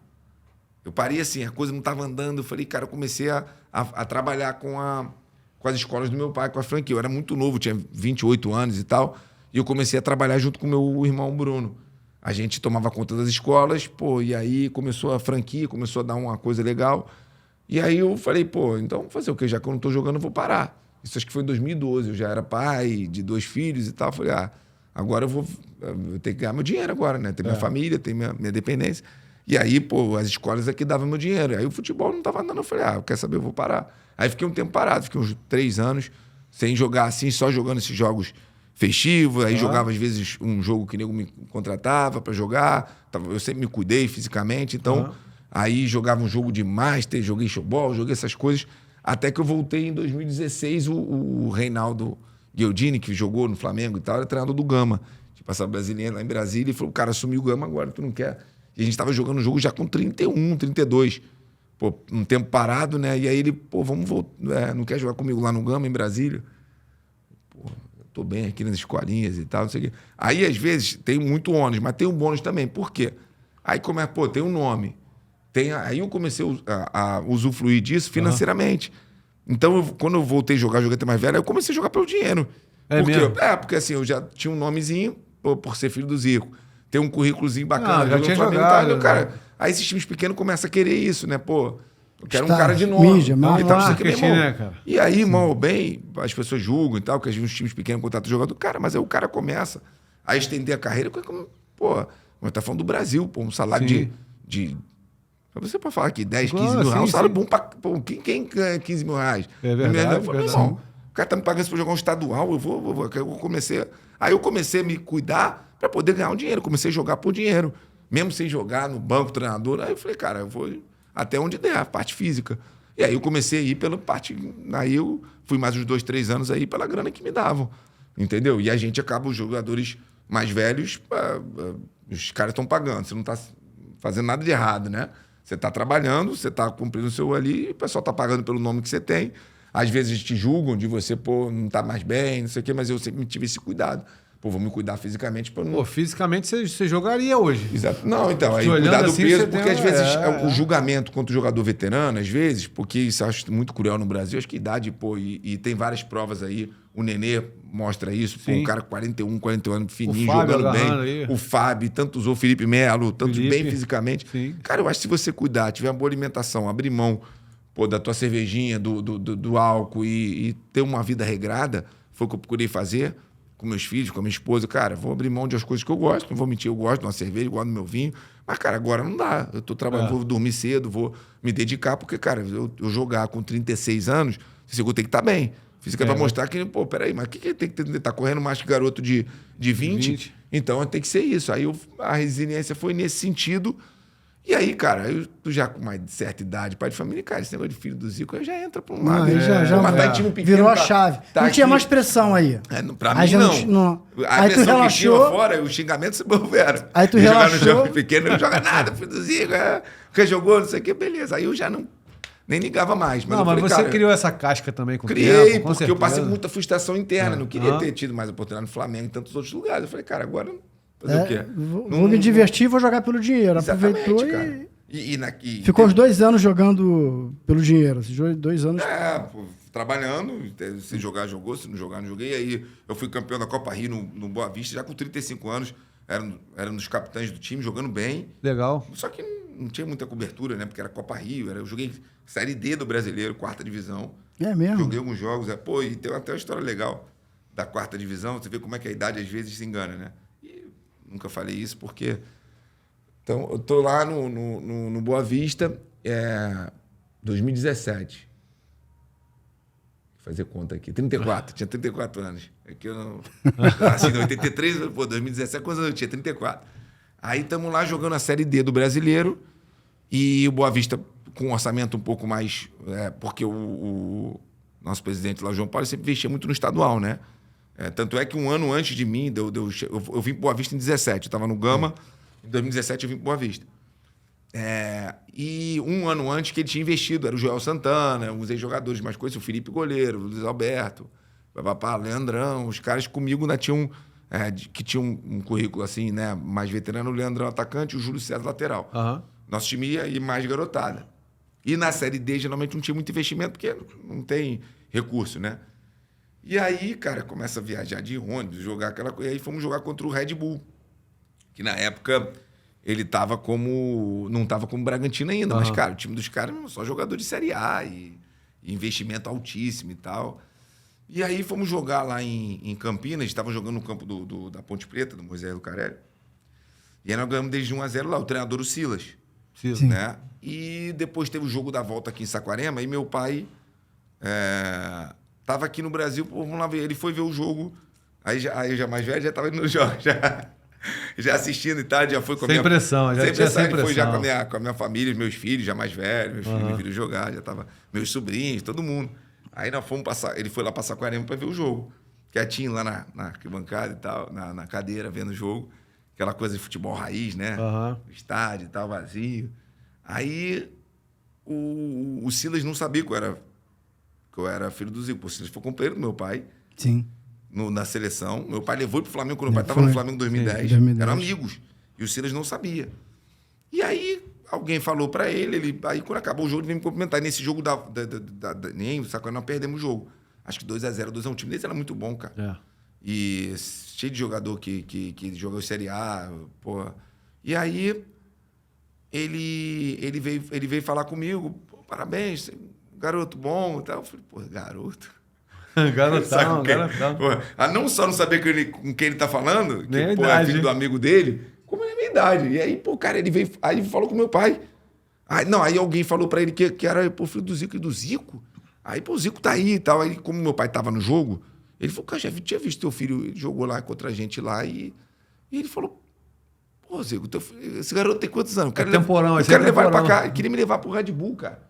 Eu parei assim, a coisa não estava andando. Eu falei, cara, eu comecei a trabalhar com as escolas do meu pai, com a franquia. Eu era muito novo, tinha 28 anos e tal. E eu comecei a trabalhar junto com o meu irmão Bruno. A gente tomava conta das escolas, e aí começou a franquia, começou a dar uma coisa legal. E aí eu falei, pô, então fazer o quê? Já que eu não tô jogando, eu vou parar. Isso acho que foi em 2012, eu já era pai de 2 filhos e tal. Eu falei, agora eu tenho que ganhar meu dinheiro agora, né? Tem minha família, tem minha dependência. E aí, pô, as escolas aqui davam meu dinheiro. Aí o futebol não tava dando. Eu falei, quer saber, eu vou parar. Aí fiquei um tempo parado, fiquei uns 3 anos sem jogar assim, só jogando esses jogos festivos. Aí jogava, às vezes, um jogo que nego me contratava para jogar. Eu sempre me cuidei fisicamente, então... Aí jogava um jogo de Master, joguei showball, joguei essas coisas. Até que eu voltei em 2016, o Reinaldo Gheldini, que jogou no Flamengo e tal, era treinador do Gama. Tinha passado brasileiro lá em Brasília e falou, cara, assumiu o Gama agora, tu não quer? E a gente tava jogando o jogo já com 31, 32. Pô, um tempo parado, né? E aí ele, pô, vamos voltar, não quer jogar comigo lá no Gama, em Brasília? Pô, eu tô bem aqui nas escolinhas e tal, não sei o quê. Aí, às vezes, tem muito ônus, mas tem um bônus também. Por quê? Aí, tem um nome. Aí eu comecei a usufruir disso financeiramente. Então, quando eu voltei a joguei até mais velho, aí eu comecei a jogar pelo dinheiro. Porque assim, eu já tinha um nomezinho, por ser filho do Zico. Tem um currículozinho bacana. Já tinha Flamengo, jogado, cara. Aí esses times pequenos começam a querer isso, né? Pô, eu quero um cara de nome. Mídia, né, cara? E aí, mal ou bem, as pessoas julgam e tal, que às vezes os times pequenos contratam jogador. Cara, mas aí o cara começa a estender a carreira. Pô, mas tá falando do Brasil, pô, um salário de você pode falar que 10, 15 mil reais, um salário bom pra... Quem ganha 15 mil reais? É verdade. Eu falei, meu irmão, o cara tá me pagando pra eu jogar um estadual, Aí eu comecei a me cuidar pra poder ganhar um dinheiro. Comecei a jogar por dinheiro. Mesmo sem jogar no banco, treinador. Aí eu falei, cara, eu vou até onde der, a parte física. E aí eu comecei a ir pela parte... Aí eu fui mais uns 2, 3 anos aí pela grana que me davam. Entendeu? E a gente acaba, os jogadores mais velhos, os caras estão pagando. Você não tá fazendo nada de errado, né? Você está trabalhando, você está cumprindo o seu ali, e o pessoal está pagando pelo nome que você tem. Às vezes te julgam de você, pô, não está mais bem, não sei o quê, mas eu sempre tive esse cuidado. Pô, vou me cuidar fisicamente para não... Pô, fisicamente você jogaria hoje. Exato. Não, então, aí olhando cuidar do assim, peso, você porque tem às vezes o julgamento contra o jogador veterano, às vezes, porque isso eu acho muito cruel no Brasil, acho que idade, pô, e tem várias provas aí, o Nenê mostra isso, pô, um cara 41 anos, fininho, jogando bem. Aí. O Fábio, tanto usou o Felipe Melo, tanto bem fisicamente. Sim. Cara, eu acho que se você cuidar, tiver uma boa alimentação, abrir mão, pô, da tua cervejinha, do álcool e ter uma vida regrada, foi o que eu procurei fazer com meus filhos, com a minha esposa. Cara, vou abrir mão de as coisas que eu gosto, não vou mentir, eu gosto de uma cerveja, eu gosto do meu vinho, mas, cara, agora não dá. Eu tô trabalhando, vou dormir cedo, vou me dedicar, porque, cara, eu jogar com 36 anos, eu tenho que estar bem. Física para mostrar que, pô, peraí, mas o que tem que estar correndo mais que garoto de 20? Então tem que ser isso. Aí a resiliência foi nesse sentido. E aí, cara, tu já com mais certa idade, pai de família, cara, esse negócio de filho do Zico, aí já entra pra um lado. Mas tá em time pequeno, virou a chave. Não tinha mais pressão aí. Pra mim, não. A aí tu relaxou. Que tinha fora, os xingamentos se moveram. Aí tu relaxou. Jogar no jogo pequeno, não joga nada, filho do Zico, quem jogou, não sei o quê, beleza. Aí eu já não... Nem ligava mais. Mas mas você criou essa casca também com o tempo, Criei, porque certeza. eu passei muita frustração interna. Não queria ter tido mais oportunidade no Flamengo e tantos outros lugares. Eu falei, cara, agora fazer o quê? Vou me divertir e vou jogar pelo dinheiro. Aproveitou cara. Ficou uns 2 anos jogando pelo dinheiro. Esses 2 anos... trabalhando. Se jogar, jogou. Se não jogar, não joguei. Aí eu fui campeão da Copa Rio no Boa Vista, já com 35 anos. Era um dos capitães do time, jogando bem. Legal. Só que não tinha muita cobertura, né? Porque era Copa Rio. Eu joguei Série D do Brasileiro, 4ª divisão. É mesmo? Joguei alguns jogos. E tem até uma história legal da 4ª divisão. Você vê como é que a idade às vezes se engana, né? E nunca falei isso porque... Então, eu tô lá no Boa Vista, 2017. Vou fazer conta aqui. 34. Tinha 34 anos. Aqui eu não... Assim, em 83, 2017, quantos anos eu tinha? 34. Aí estamos lá jogando a Série D do Brasileiro e o Boa Vista com um orçamento um pouco mais... porque o nosso presidente lá, o João Paulo, sempre investia muito no estadual, né? Tanto é que um ano antes de mim, eu vim para Boa Vista em 17. Eu estava no Gama, em 2017 eu vim para Boa Vista. E um ano antes que ele tinha investido, era o Joel Santana, uns ex-jogadores mais coisas, o Felipe Goleiro, o Luiz Alberto, o Leandrão, os caras comigo ainda tinham... que tinha um currículo assim, né, mais veterano, o Leandrão atacante e o Júlio César lateral. Nosso time ia ir mais garotada. E na Série D, geralmente, não tinha muito investimento, porque não tem recurso, né? E aí, cara, começa a viajar de ônibus, jogar aquela coisa. E aí fomos jogar contra o Red Bull, que na época ele tava como... Não tava como Bragantino ainda, mas, cara, o time dos caras só jogador de Série A e investimento altíssimo e tal. E aí fomos jogar lá em Campinas, estavam jogando no campo da Ponte Preta, do Moisés Lucarelli. E aí nós ganhamos desde 1-0 lá, o treinador o Silas. Silas. Né? E depois teve o jogo da volta aqui em Saquarema, e meu pai tava aqui no Brasil, pô, vamos lá ver. Ele foi ver o jogo, aí eu já mais velho, já tava indo no jogo, já assistindo e tal, já foi com a Sem minha... pressão, já tinha sem Ele foi já pressão. com a minha família, os meus filhos já mais velhos, meus filhos me viram jogar, já tava meus sobrinhos, todo mundo. Aí nós fomos passar, ele foi lá passar Saquarema para ver o jogo, quietinho lá na arquibancada e tal, na cadeira, vendo o jogo, aquela coisa de futebol raiz, né? O estádio e tal, vazio. Aí o Silas não sabia que eu era filho do Zico. O Silas foi companheiro do meu pai. Sim. Na seleção. Meu pai levou ele pro Flamengo quando meu pai estava no Flamengo em 2010. Eram amigos. E o Silas não sabia. E aí alguém falou para ele, aí quando acabou o jogo, ele veio me cumprimentar. E nesse jogo nem sacou, nós perdemos o jogo. Acho que 2-0, 2-1. O time desse era muito bom, cara. E cheio de jogador que jogou Série A, porra. E aí ele veio falar comigo, pô, parabéns, garoto bom e tal. Eu falei, pô, garoto. Garotão. Pô, não só não saber com quem ele tá falando, que Nem pô, é filho do amigo dele, como é a minha idade. E aí, pô, cara, aí ele falou com meu pai. Aí alguém falou pra ele que era pô, filho do Zico e do Zico. Aí, pô, o Zico tá aí e tal. Aí, como meu pai tava no jogo, ele falou, cara, já tinha visto teu filho, ele jogou lá contra a gente lá e ele falou, pô, Zico, esse garoto tem quantos anos? Eu quero levar ele pra cá. Ele queria me levar pro Red Bull, cara.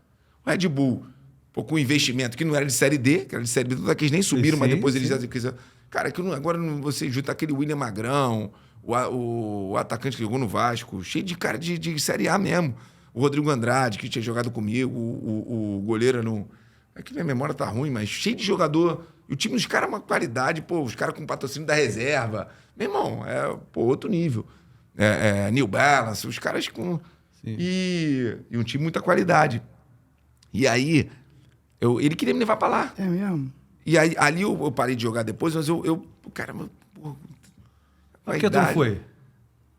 O Red Bull, pô, com investimento que não era de Série D, que era de Série B, todos aqueles nem subiram, mas depois eles já quiseram. Cara, agora você junta aquele William Magrão, o atacante que jogou no Vasco, cheio de cara de Série A mesmo. O Rodrigo Andrade, que tinha jogado comigo, o goleiro não... É que minha memória tá ruim, mas cheio de jogador. E o time dos caras é uma qualidade, pô, os caras com patrocínio da reserva. Meu irmão, pô, outro nível. New Balance, os caras com... E um time de muita qualidade. E aí, ele queria me levar pra lá. É mesmo? E aí, ali eu parei de jogar depois, mas cara... Pô, por que tu não foi?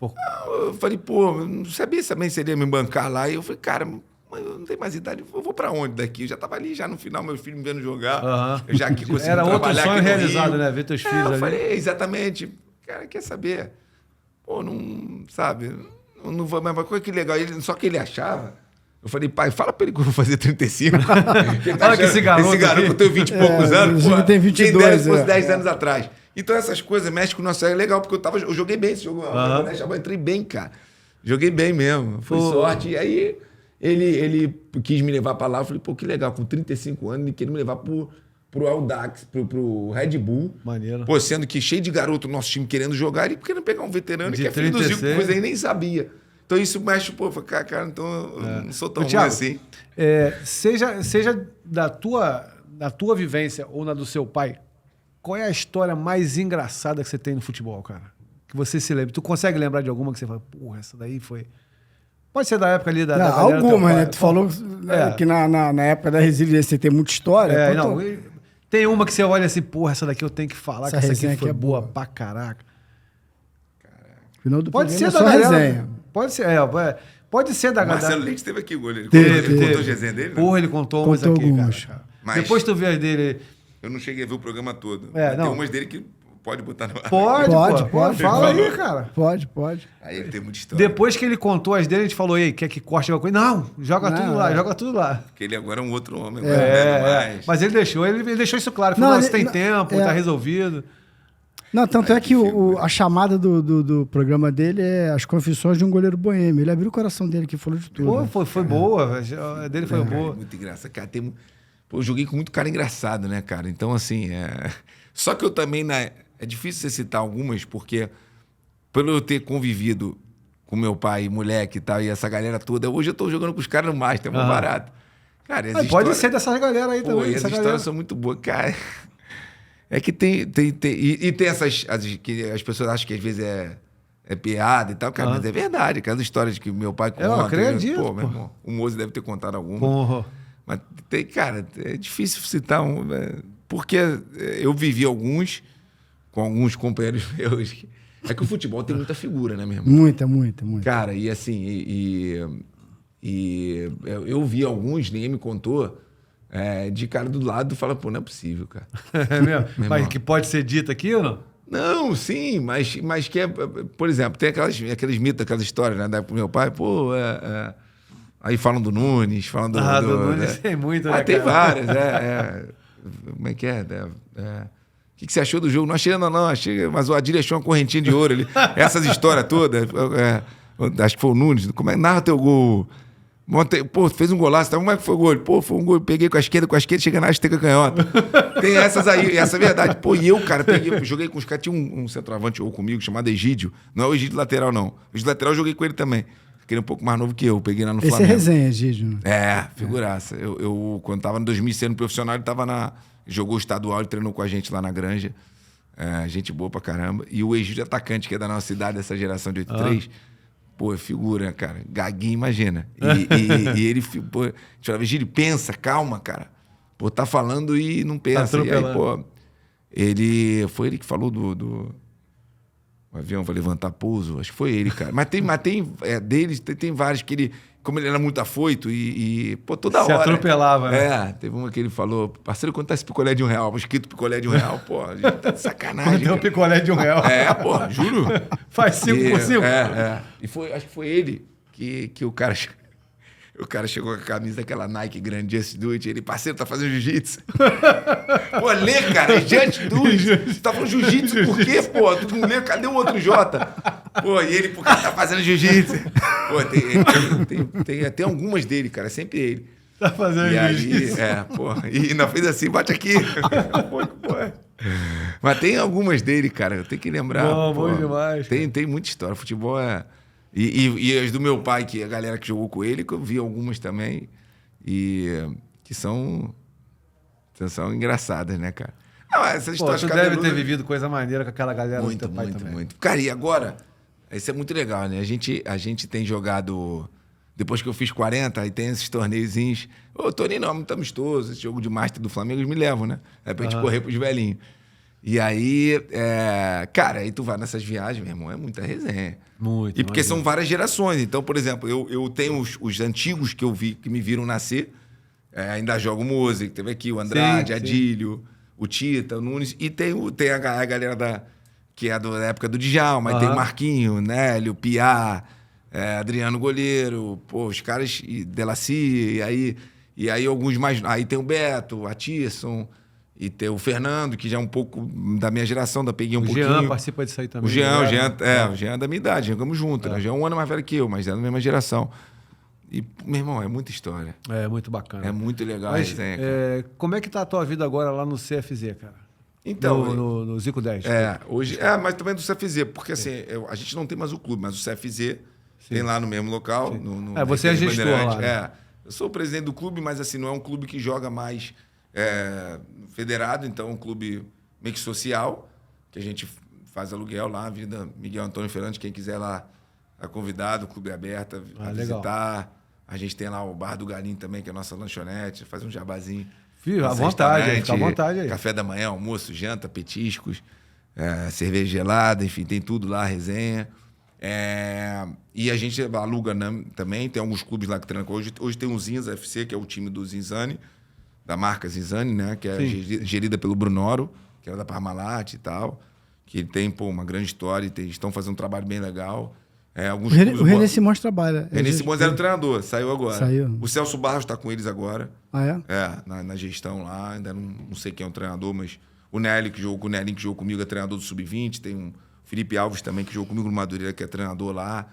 Eu falei, pô, não sabia também se ele ia me bancar lá. E eu falei, cara... eu não tenho mais idade, eu vou pra onde daqui? Eu já tava ali, já no final, meus filhos me vendo jogar. Eu já aqui consegui era trabalhar. Era outro sonho aqui no realizado, Rio. né? Ver teus filhos ali. Eu falei, exatamente. Cara, quer saber? Pô, não... Sabe? Não vou... Mas coisa que legal. Só que ele achava... Eu falei, pai, fala pra ele que eu vou fazer 35. Olha que esse garoto que eu tenho 20 e poucos anos. Pô, tem 22, quem dera se fosse 10 anos atrás. Então essas coisas mexem com o nosso... É legal, porque eu joguei bem esse jogo. Eu entrei bem, cara. Joguei bem mesmo. Foi sorte. E aí... Ele quis me levar pra lá, eu falei, pô, que legal, com 35 anos, ele queria me levar pro Audax, pro Red Bull. Maneiro. Pô, sendo que cheio de garoto nosso time querendo jogar, ele querendo pegar um veterano De que é filho do Zico, 36. coisa aí nem sabia. Então isso mexe, pô, cara, então eu não sou tão ruim Thiago, assim. Seja da tua vivência ou na do seu pai, qual é a história mais engraçada que você tem no futebol, cara? Que você se lembra. Tu consegue lembrar de alguma que você fala, porra, essa daí foi... Pode ser da época ali da galera do teu algumas, pai. né? Tu falou que na época da resiliência você tem muita história. Não, tem uma que você olha assim, porra, essa daqui eu tenho que falar, que essa aqui foi é boa pra caraca. Final do Pode ser programa da é só galera. resenha. Pode ser da galera. Marcelo Leite esteve aqui, ele Teve. contou a resenha dele? Né? Porra, ele contou umas Contou aqui, algumas. cara. Mas- Depois tu vê as dele... Eu não cheguei a ver o programa todo. não. Tem umas dele que pode botar no ar. Pode. Fala aí, cara. Pode. Aí ele tem muita história. Depois que ele contou as dele, a gente falou, ei, quer que corte alguma coisa? Não, joga tudo lá. Porque ele agora é um outro homem. Agora não mais. Mas ele deixou isso claro. Falou, você tem tempo, tá resolvido. Não, tanto é que a chamada do programa dele é As Confissões de um Goleiro Boêmio. Ele abriu o coração dele que falou de tudo. Pô, foi boa. A dele foi boa. Muito engraçado. Cara, eu joguei com muito cara engraçado, né, cara? Então, assim, Só que eu também... É difícil você citar algumas, porque pelo eu ter convivido com meu pai, moleque e tal, e essa galera toda, hoje eu tô jogando com os caras no Master, é muito barato. Cara, Pode ser dessa galera aí também. E as histórias são muito boas. Cara, é que tem essas... que as pessoas acham que às vezes é piada e tal, cara, mas é verdade. Aquelas histórias que meu pai conta. Eu acredito, Pô, meu irmão, o Moze deve ter contado alguma. Porra. Mas tem, cara, é difícil citar porque eu vivi alguns com alguns companheiros meus É que o futebol tem muita figura, né, meu irmão? Muita. Cara, e assim, eu vi alguns, ninguém me contou, de cara do lado, fala, pô, não é possível, cara. É mesmo? Mas irmão. que pode ser dito aqui ou não? Não, sim, mas que é, por exemplo, tem aqueles mitos, aquelas histórias, né, da época do meu pai, pô, aí falam do Nunes, falam do... do Nunes tem muito, né, tem cara? várias, como é que é? O que você achou do jogo? Não achei ainda não, achei, mas o Adílio achou uma correntinha de ouro ali. Essas histórias todas, acho que foi o Nunes, como é que narra teu gol? Pô, fez um golaço, tá? Como é que foi o gol? Pô, foi um gol, peguei com a esquerda, chega na esteca canhota. Tem essas aí, essa é verdade. Pô, e eu, cara, joguei com os caras, tinha um centroavante ou comigo chamado Egídio, não é o Egídio lateral, não. O Egídio lateral eu joguei com ele também. Aquele um pouco mais novo que eu, peguei lá no Flamengo. Esse é resenha, Egídio. Figuraça. Eu, quando tava no 2006 no profissional, ele tava jogou o estadual, ele treinou com a gente lá na Granja. Gente boa pra caramba. E o Egídio atacante, que é da nossa cidade, dessa geração de 83, pô, é figura, cara. Gaguinho, imagina. E ele, pô, a gente falava, Egídio, pensa, calma, cara. Pô, tá falando e não pensa. E aí, pô, foi ele que falou do o avião vai levantar pouso, acho que foi ele, cara. Mas tem deles, tem vários que ele, como ele era muito afoito e pô, toda hora. Se atropelava, né? Teve uma que ele falou, parceiro, quanto tá esse picolé de R$1? Escrito picolé de R$1, pô, a gente tá de sacanagem. Deu um picolé de R$1. Pô, juro. Faz 5 por 5. E acho que foi ele que o cara chegou com a camisa daquela Nike grande, Just Do It. Ele, parceiro, tá fazendo jiu-jitsu. Pô, lê, cara, Just Do It. Você tá falando jiu-jitsu por quê, pô? Tu não lê, cadê o outro J? Pô, e ele, porque tá fazendo jiu-jitsu. Pô, tem algumas dele, cara, é sempre ele. Tá fazendo jiu-jitsu. E ainda fez assim, bate aqui. Mas tem algumas dele, cara, eu tenho que lembrar. Bom demais. Tem muita história, futebol é... E as do meu pai, que a galera que jogou com ele, que eu vi algumas também, e que são engraçadas, né, cara? Não, essas histórias tu deve ter vivido coisa maneira com aquela galera do teu pai também. Muito. Cara, e agora, isso é muito legal, né? A gente tem jogado, depois que eu fiz 40, aí tem esses torneiozinhos. Torneio não, é muito amistoso, esse jogo de Master do Flamengo, eles me levam, né? É pra gente correr pros velhinhos. E aí, cara, aí tu vai nessas viagens, meu irmão, é muita resenha. Muito. E porque são várias gerações. Então, por exemplo, eu tenho os antigos que eu vi, que me viram nascer, ainda jogo música, teve aqui o Andrade, Adílio, o Tita, o Nunes, e tem a galera que é da época do Djalma, aí tem o Marquinho, Nélio, Piá, Adriano Goleiro, pô, os caras, Delacy, e aí alguns mais... Aí tem o Beto, a Tisson... E tem o Fernando, que já é um pouco da minha geração, peguei um pouquinho. O Jean participa disso aí também. O Jean é da minha idade, jogamos juntos, né? O Jean é um ano mais velho que eu, mas é da mesma geração. E, meu irmão, é muita história. É muito bacana. É muito legal a resenha, cara. Como é que tá a tua vida agora lá no CFZ, cara? Então... No Zico 10. Hoje... mas também do CFZ, porque assim, a gente não tem mais o clube, mas o CFZ tem lá no mesmo local. Você é gestor lá, né? Eu sou o presidente do clube, mas assim, não é um clube que joga mais... federado, então um clube meio que social, que a gente faz aluguel lá, Avenida Miguel Antônio Ferrante, quem quiser lá é convidado, o clube é aberto a visitar. A gente tem lá o Bar do Galinho também, que é a nossa lanchonete, faz um jabazinho. Fica à vontade aí. Café da manhã, almoço, janta, petiscos, cerveja gelada, enfim, tem tudo lá, resenha. E a gente aluga, né, também, tem alguns clubes lá que treinam. Hoje tem o Zinza FC, que é o time do Zinzani, da marca Zinzani, né? Que é gerida pelo Brunoro, que era da Parmalat e tal. Que ele tem, uma grande história e estão fazendo um trabalho bem legal. O René Simões trabalha. René Simões era o treinador, saiu agora. Saiu. O Celso Barros está com eles agora. Ah, é? Na gestão lá, ainda não sei quem é o treinador, mas o Nélio, que jogou comigo, é treinador do Sub-20. Tem um Felipe Alves também, que jogou comigo no Madureira, que é treinador lá.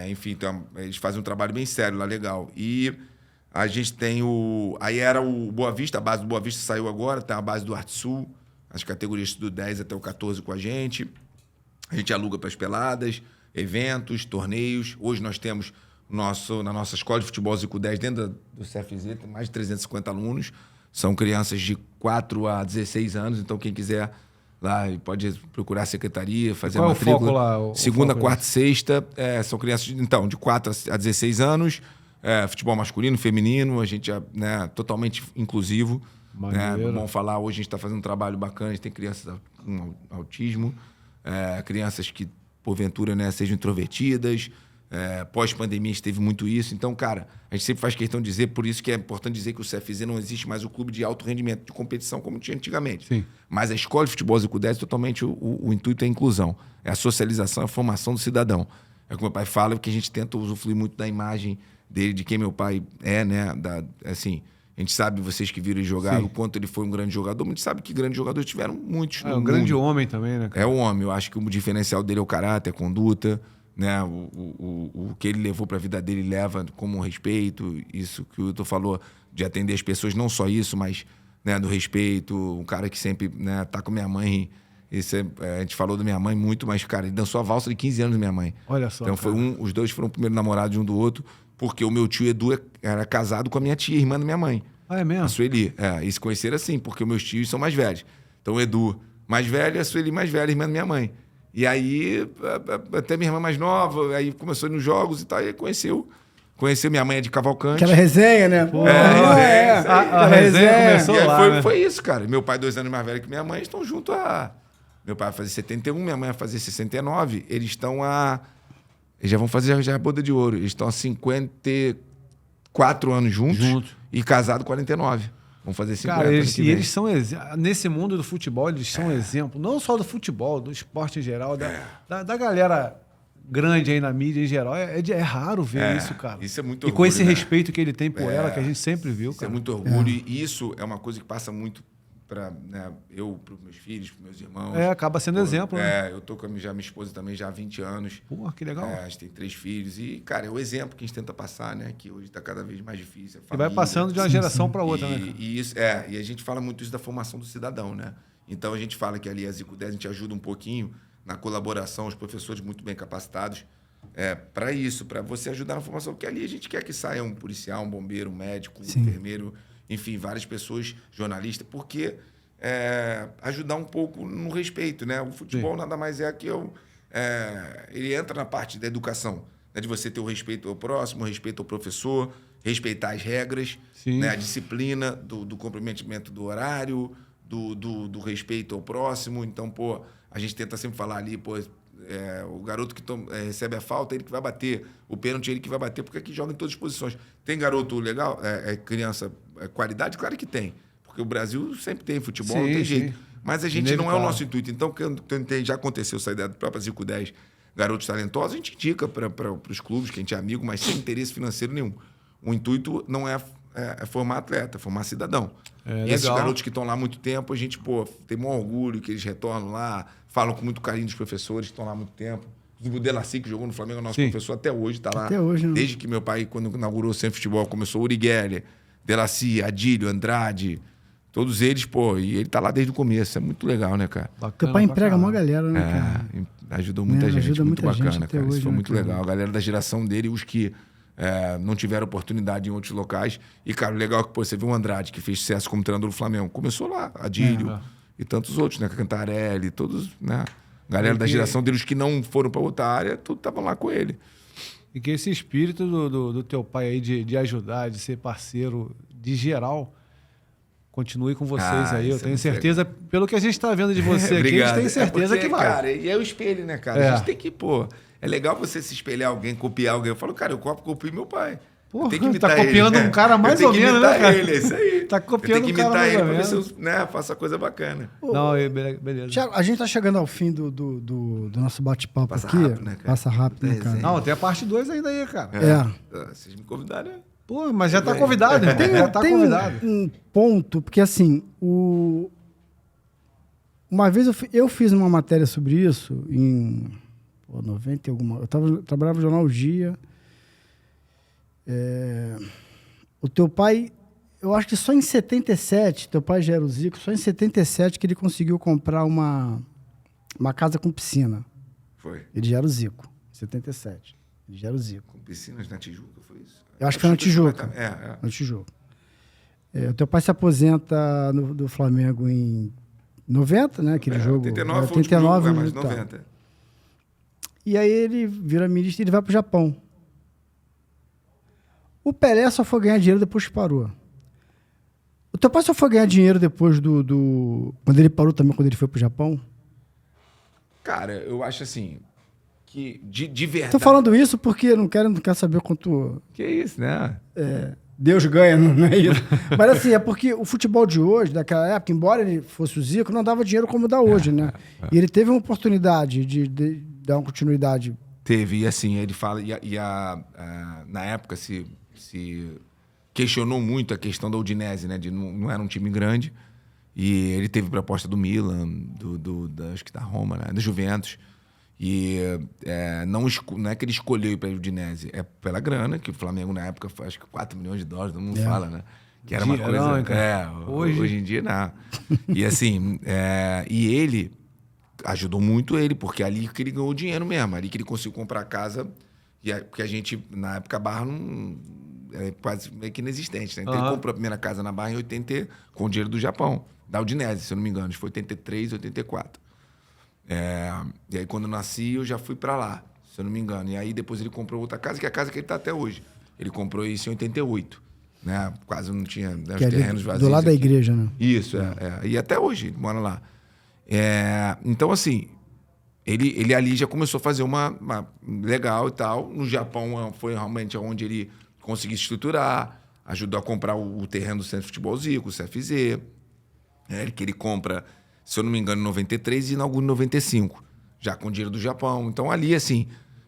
Enfim, então, eles fazem um trabalho bem sério lá, legal. E... a gente tem aí era o Boa Vista, a base do Boa Vista saiu agora, tem a base do Arte Sul, as categorias do 10 até o 14 com a gente. A gente aluga para as peladas, eventos, torneios. Hoje nós temos na nossa escola de futebol Zico 10, dentro do CFZ, tem mais de 350 alunos. São crianças de 4 a 16 anos, então quem quiser lá pode procurar a secretaria, fazer a matrícula. Qual é o foco lá? Segunda, quarta e sexta, são crianças de 4 a 16 anos. Futebol masculino, feminino, a gente é totalmente inclusivo. Né? Vamos falar, hoje a gente está fazendo um trabalho bacana, a gente tem crianças com autismo. crianças que, porventura, né, sejam introvertidas. Pós-pandemia a gente teve muito isso. Então, cara, a gente sempre faz questão de dizer, por isso que é importante dizer que o CFZ não existe mais o clube de alto rendimento, de competição, como tinha antigamente. Sim. Mas a escola de futebol Zico 10, totalmente o intuito é a inclusão. É a socialização, a formação do cidadão. É o que meu pai fala, que a gente tenta usufruir muito da imagem dele, de quem meu pai é, né? Assim, a gente sabe, vocês que viram ele jogar, Sim. o quanto ele foi um grande jogador, mas a gente sabe que grandes jogadores tiveram muitos. É um grande homem também, né, cara? É o homem. Eu acho que o diferencial dele é o caráter, a conduta, né? O que ele levou para a vida dele leva como um respeito. Isso que o Wilton falou, de atender as pessoas, não só isso, mas, né, do respeito. Um cara que sempre, né, tá com minha mãe. A gente falou da minha mãe muito, mas, cara, ele dançou a valsa de 15 anos da minha mãe. Olha só. Então os dois foram o primeiro namorado de um do outro, porque o meu tio Edu era casado com a minha tia, irmã da minha mãe. Ah, é mesmo? A Sueli. E se conheceram assim, porque os meus tios são mais velhos. Então o Edu mais velho e a Sueli mais velha, irmã da minha mãe. E aí, até minha irmã mais nova, aí começou nos jogos e tal, e aí conheceu minha mãe, é de Cavalcante. Aquela resenha, né? Pô, resenha, a resenha começou E aí lá, foi isso, cara. Meu pai, 2 anos mais velho que minha mãe, estão junto a... Meu pai vai fazer 71, minha mãe vai fazer 69. Eles estão Eles já vão fazer já a boda de ouro. Eles estão há 54 anos juntos. E casados 49. Vão fazer 50 Cara, anos que vem. eles são nesse mundo do futebol, eles são exemplo, não só do futebol, do esporte em geral, da galera grande aí na mídia em geral. É raro ver isso, cara. Isso é muito E orgulho, com esse né? respeito que ele tem por ela, que a gente sempre viu, Isso cara. é muito orgulho. E isso é uma coisa que passa muito para, né, eu, para os meus filhos, para meus irmãos. Acaba sendo exemplo, né? Eu tô com minha esposa também já há 20 anos. Pô, que legal. A gente tem 3 filhos. E, cara, é o exemplo que a gente tenta passar, né? Que hoje está cada vez mais difícil. E vai passando de uma geração para outra, né, cara? E isso, e a gente fala muito isso da formação do cidadão, né? Então a gente fala que ali a Zico 10 a gente ajuda um pouquinho na colaboração, os professores muito bem capacitados para isso, para você ajudar na formação, porque ali a gente quer que saia um policial, um bombeiro, um médico, um enfermeiro, enfim, várias pessoas, jornalistas, porque ajudar um pouco no respeito, né? O futebol nada mais é que ele entra na parte da educação, né? De você ter o respeito ao próximo, o respeito ao professor, respeitar as regras, né? A disciplina do comprometimento do horário, do respeito ao próximo. Então, pô, a gente tenta sempre falar ali, pô, o garoto que recebe a falta, ele que vai bater. O pênalti, ele que vai bater, porque aqui joga em todas as posições. Tem garoto legal? Criança, qualidade? Claro que tem. Porque o Brasil sempre tem futebol, não tem jeito. Mas a gente não é o nosso intuito. Então, já aconteceu essa ideia do próprio Zico 10, garotos talentosos, a gente indica para os clubes, que a gente é amigo, mas sem interesse financeiro nenhum. O intuito não é formar atleta, é formar cidadão. E esses garotos que estão lá há muito tempo, a gente, pô, tem um orgulho que eles retornam lá, falam com muito carinho dos professores que estão lá há muito tempo. O Delacy, que jogou no Flamengo, é nosso professor até hoje, está lá. Até hoje, né? Desde que meu pai, quando inaugurou o Centro de Futebol, começou o Uri Geller, Delacy, Adílio, Andrade, todos eles, pô, e ele tá lá desde o começo. É muito legal, né, cara? Teu pai emprega uma galera, né, cara? Ajudou muita gente, ajuda muito muita bacana, gente até cara. Isso hoje, foi né, muito cara? legal. A galera da geração dele, os que não tiveram oportunidade em outros locais. E, cara, o legal é que, pô, você viu o Andrade, que fez sucesso como treinador do Flamengo. Começou lá, Adílio e tantos outros, né? Cantarelli, todos, né? Galera da geração dele, os que não foram para outra área, tudo estavam lá com ele. E que esse espírito do teu pai aí de ajudar, de ser parceiro de geral, continue com vocês aí. Eu tenho certeza, pelo que a gente está vendo de você aqui, a gente tem certeza que vai. Cara, e é o espelho, né, cara? A gente tem que, pô... É legal você se espelhar alguém, copiar alguém. Eu falo, cara, eu copio meu pai. Porra, tem que imitar tá copiando ele, né? um cara mais ou menos, né, cara? Ele, é isso aí. Tá copiando um um cara mais ou menos. Pra ver se eu faço a coisa bacana. Não, beleza. Tiago, a gente tá chegando ao fim do nosso bate-papo Passa aqui. rápido, né, cara? Passa rápido, né, cara? Não, tem a parte 2 ainda aí, cara. Vocês me convidaram, né? Pô, mas já tá convidado, irmão. Já tá Tem convidado. um ponto, porque assim, uma vez eu fiz uma matéria sobre isso em 90 e alguma... Eu trabalhava no Jornal O Dia. O teu pai, eu acho que só em 77, teu pai já era o Zico, só em 77 que ele conseguiu comprar uma casa com piscina. Foi. Ele já era o Zico, em 77. Ele já era o Zico. Com piscinas na Tijuca, foi isso? Eu acho que foi na Tijuca. É. No Tijuca. O teu pai se aposenta do Flamengo em 90, né? Aquele jogo. 89 foi 89, o último jogo, mas tá. 90. E aí ele vira ministro e ele vai pro Japão. O Pelé só foi ganhar dinheiro depois que parou. O teu pai só foi ganhar dinheiro depois quando ele parou também, quando ele foi pro Japão? Cara, eu acho assim, que de verdade... Tô falando isso porque não quero saber quanto Que isso, né? Deus ganha, não é isso. Mas assim, é porque o futebol de hoje, daquela época, embora ele fosse o Zico, não dava dinheiro como dá hoje, né? E ele teve uma oportunidade de dar uma continuidade. Teve, e assim, ele fala... na época se questionou muito a questão da Udinese, né? De não era um time grande. E ele teve proposta do Milan, acho que da Roma, né? Da Juventus. E não é que ele escolheu ir para a Udinese, é pela grana, que o Flamengo na época foi acho que 4 milhões de dólares, todo mundo fala, né? Que era uma coisa... hoje em dia não. E assim, e ele ajudou muito ele, porque ali que ele ganhou dinheiro mesmo, ali que ele conseguiu comprar a casa, porque a gente, na época, a Barra não... É quase meio que inexistente, né? Então ele comprou a primeira casa na Barra em 80, com o dinheiro do Japão, da Udinese, se eu não me engano, acho que foi 83, 84. E aí, quando eu nasci, eu já fui pra lá, se eu não me engano. E aí, depois ele comprou outra casa, que é a casa que ele tá até hoje. Ele comprou isso em 88, né? Quase não tinha, né, os terrenos vazios. Do lado da aqui. igreja, né? Isso, E até hoje ele mora lá. Então, assim, ele ali já começou a fazer uma legal e tal. No Japão foi realmente onde ele conseguiu se estruturar, ajudou a comprar o terreno do Centro de Futebol Zico, o CFZ. Que ele compra, se eu não me engano, em 93 e inaugura em 95, já com dinheiro do Japão. Então, ali, assim,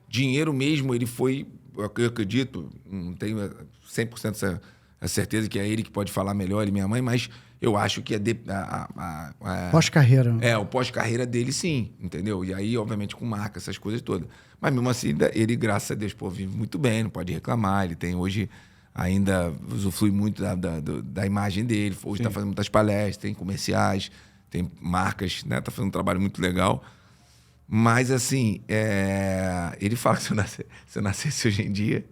dinheiro mesmo, ele foi, eu acredito, não tenho 100% a certeza que é ele que pode falar melhor, ele e minha mãe, mas eu acho que Pós-carreira. o pós-carreira dele, sim, entendeu? E aí, obviamente, com marca, essas coisas todas. Mas, mesmo assim, ele, graças a Deus, vive muito bem, não pode reclamar. Ele tem hoje... ainda usufrui muito da imagem dele. Hoje está fazendo muitas palestras, tem comerciais, tem marcas, né? Está fazendo um trabalho muito legal. Mas, assim, ele fala que se eu nascesse hoje em dia,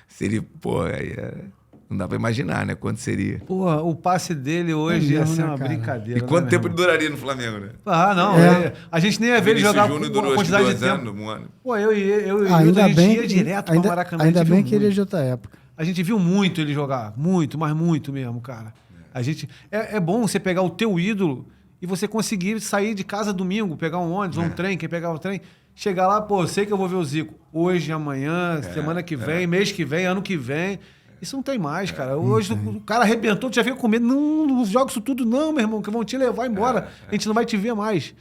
seria, não dá para imaginar, né? Quanto seria. Porra, o passe dele hoje ia ser uma brincadeira. E quanto né, tempo ele duraria no Flamengo, né? Não. A gente nem ia ver ele jogar Júnior com durou a quantidade de 2 tempo. anos, 1 ano. Pô, eu e o Ainda a gente bem, ia direto para Maracanã. Ainda a gente bem viu que ele é muito. de outra época. A gente viu muito ele jogar. Muito, mas muito mesmo, cara. A gente... É bom você pegar o teu ídolo e você conseguir sair de casa domingo, pegar um ônibus, um trem, quem pegar o trem, chegar lá, pô, sei que eu vou ver o Zico hoje, amanhã, semana que vem, mês que vem, ano que vem. Isso não tem mais, cara. Hoje o cara arrebentou, tu já fica com medo. Não joga isso tudo, não, meu irmão, que vão te levar embora. A gente não vai te ver mais.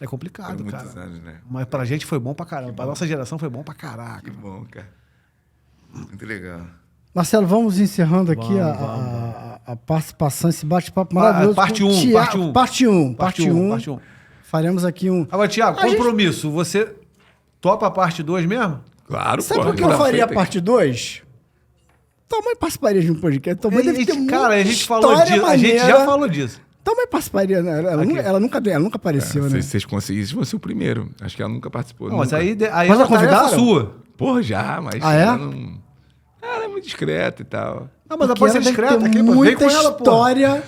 É complicado, Foi cara. muitos anos, né? Mas pra gente foi bom pra caramba. Pra nossa geração foi bom pra Que caraca. bom, cara. Muito legal. Marcelo, vamos encerrando aqui a participação, esse bate-papo maravilhoso. Parte com 1, Parte 1. Parte 1. Faremos aqui um... Agora, Thiago, compromisso. Você topa a parte 2 mesmo? Claro, Sabe por que eu faria a parte 2? Tua mãe participaria de um podcast. Tua mãe deve ter Cara, a gente falou história disso. A gente maneira. já falou disso. Tua mãe participaria, né? Ela nunca apareceu, né? Se vocês conseguissem, você é o primeiro. Acho que ela nunca participou. Não, mas aí Mas ela a convidaram? sua. Porra, já, mas ela não... Ela é muito discreta e tal. Não, mas Porque depois você ela deve discreta ter aqui, pô. Vem muita com ela, pô. história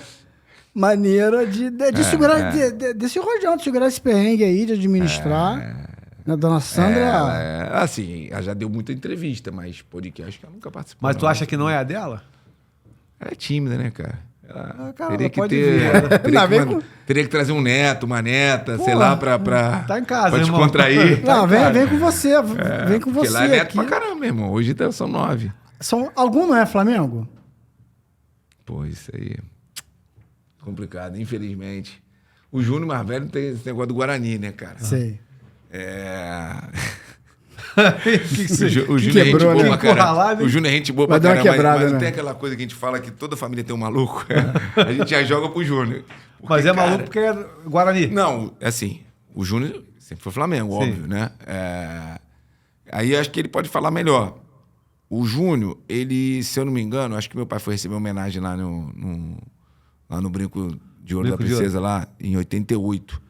maneira de segurar, desse rojão, de segurar esse perrengue aí, de administrar. Né, dona Sandra... Assim, ela já deu muita entrevista, mas podcast que ela nunca participou. Mas tu acha que não é a dela? Ela é tímida, né, cara? Ela cara, teria ela que pode ter... vir. Teria que trazer um neto, uma neta, sei lá, pra tá em casa, pra irmão. descontrair. Não, vem com você. Vem com Porque você lá é neto aqui. pra caramba, meu irmão. Hoje são 9. Algum não é Flamengo? Pô, isso aí... Complicado, infelizmente. O Júnior mais velho tem esse negócio do Guarani, né, cara? Sei. O Júnior é gente quebrou, boa né? pra caramba. Encurralado, hein? O Júnior é gente boa Vai pra dar uma caramba. quebrada, Mas não né? tem aquela coisa que a gente fala que toda família tem um maluco. A gente já joga pro Júnior. Porque, Mas é cara, maluco porque é Guarani. Não, assim, o Júnior sempre foi Flamengo, Sim. óbvio, né? Aí acho que ele pode falar melhor. O Júnior, ele, se eu não me engano, acho que meu pai foi receber homenagem lá no Brinco de Ouro Brinco da de Princesa, lá em 88.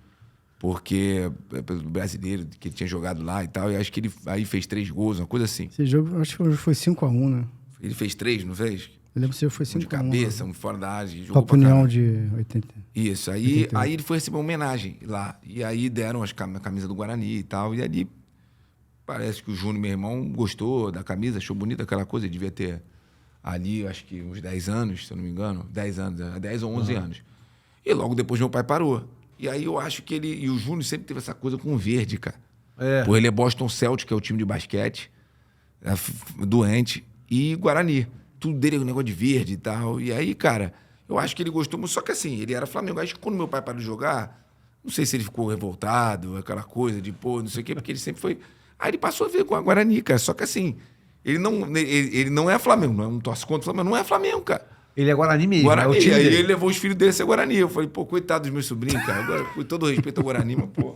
Porque pelo brasileiro que ele tinha jogado lá e tal, e acho que ele aí fez 3 gols, uma coisa assim. Esse jogo, acho que foi 5x1, né? Ele fez 3, não fez? Eu lembro se foi Um de 5x1. cabeça, um fora da área, jogou Copa pra União caramba. de 80. Isso, aí ele foi receber uma homenagem lá. E aí deram a camisa do Guarani e tal. E ali parece que o Júnior, meu irmão, gostou da camisa, achou bonita aquela coisa. Ele devia ter ali, acho que uns 10 anos, se eu não me engano. 10 anos, 10 ou 11 anos. E logo depois meu pai parou. E aí eu acho que ele... E o Júnior sempre teve essa coisa com o verde, cara. Pô, Ele é Boston Celtics, que é o time de basquete, doente, e Guarani. Tudo dele é um negócio de verde e tal. E aí, cara, eu acho que ele gostou muito. Só que assim, ele era Flamengo. Acho que quando meu pai parou de jogar, não sei se ele ficou revoltado, aquela coisa de, pô, não sei o quê, porque ele sempre foi... Aí ele passou a ver com a Guarani, cara. Só que assim, ele não é Flamengo, não torce contra o Flamengo, não é Flamengo, cara. Ele é Guarani mesmo. Guarani. É o time Aí dele. ele levou os filhos dele a ser Guarani. Eu falei, pô, coitado dos meus sobrinhos, cara. Agora, com todo respeito ao Guarani, mas, pô...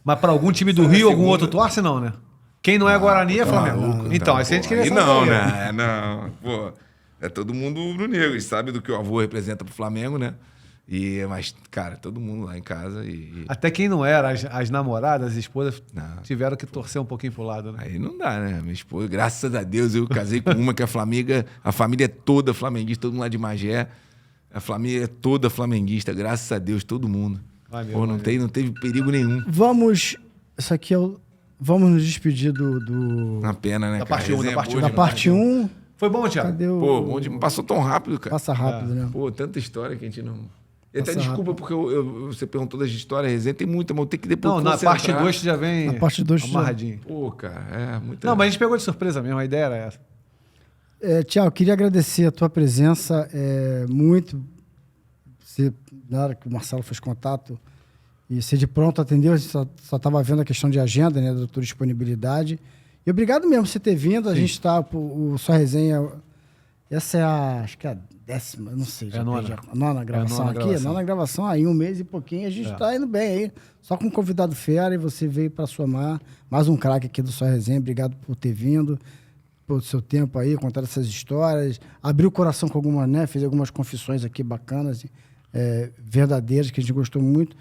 Mas pra algum time do Foi na Rio, algum segunda. outro torce, não, né? Quem não é Guarani é Flamengo. Então, aí se a gente queria Aí saber. não, né? Não, pô. É todo mundo rubro-negro. Eles sabem do que o avô representa pro Flamengo, né? Mas, cara, todo mundo lá em casa Até quem não era, as namoradas, as esposas, Não. tiveram que torcer um pouquinho pro lado, né? Aí não dá, né? Minha esposa, graças a Deus, eu casei com uma que é Flamenga, a família é toda flamenguista, todo mundo lá de Magé. A família é toda flamenguista, graças a Deus, todo mundo. Ai, meu Pô, não teve perigo nenhum. Vamos... Isso aqui é o... Vamos nos despedir do Na pena, né? Da cara? parte um, da Resenha parte boa um. da demais. parte 1. Foi bom, Thiago? Cadê o... Pô, onde passou tão rápido, cara. Passa rápido, né? Pô, tanta história que a gente não... E até Passa desculpa, porque você perguntou das histórias, resenha, tem muita, mas eu tenho que depois Não, na concentrar. parte 2 já vem Na parte 2 já- amarradinho. Pô, cara, muita... Não, mas a gente pegou de surpresa mesmo, a ideia era essa. Tiago, queria agradecer a tua presença muito. Você, na hora que o Marcelo fez contato, e você de pronto atendeu, a gente só estava vendo a questão de agenda, né, da tua disponibilidade. E obrigado mesmo por você ter vindo. A gente está, o Sua Resenha, essa é acho que é a 10ª, não sei. É a nona. A nona gravação nona aqui? gravação. A nona gravação, aí 1 mês e pouquinho, a gente está indo bem aí. Só com um convidado fera, e você veio para somar mais um craque aqui do Sua Resenha. Obrigado por ter vindo, pelo seu tempo aí, contar essas histórias. Abriu o coração com algumas, né? Fez algumas confissões aqui bacanas, verdadeiras, que a gente gostou muito.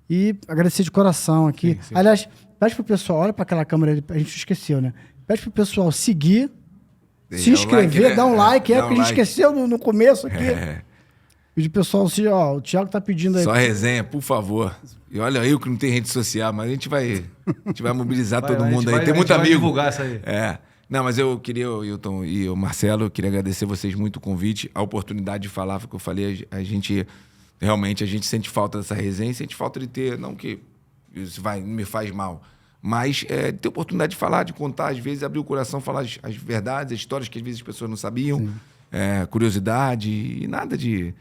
E agradecer de coração aqui. Sim, sim. Aliás, pede pro pessoal, olha para aquela câmera ali, a gente esqueceu, né? Pede pro pessoal seguir, se inscrever, dar um like, Dá um porque a gente like. esqueceu no começo aqui. É. Pedir pro pessoal, o Thiago tá pedindo aí. Só resenha, por favor. E olha, eu que não tenho rede social, mas a gente vai mobilizar todo a gente mundo aí. vai- Tem a muito gente vai amigo. divulgar isso aí. Não, mas eu queria, o Hilton e o Marcelo, eu queria agradecer vocês muito o convite, a oportunidade de falar, foi o que eu falei, a gente sente falta dessa resenha, sente falta de ter, não que isso me faz mal, mas ter oportunidade de falar, de contar, às vezes abrir o coração, falar as verdades, as histórias que às vezes as pessoas não sabiam, curiosidade e nada de...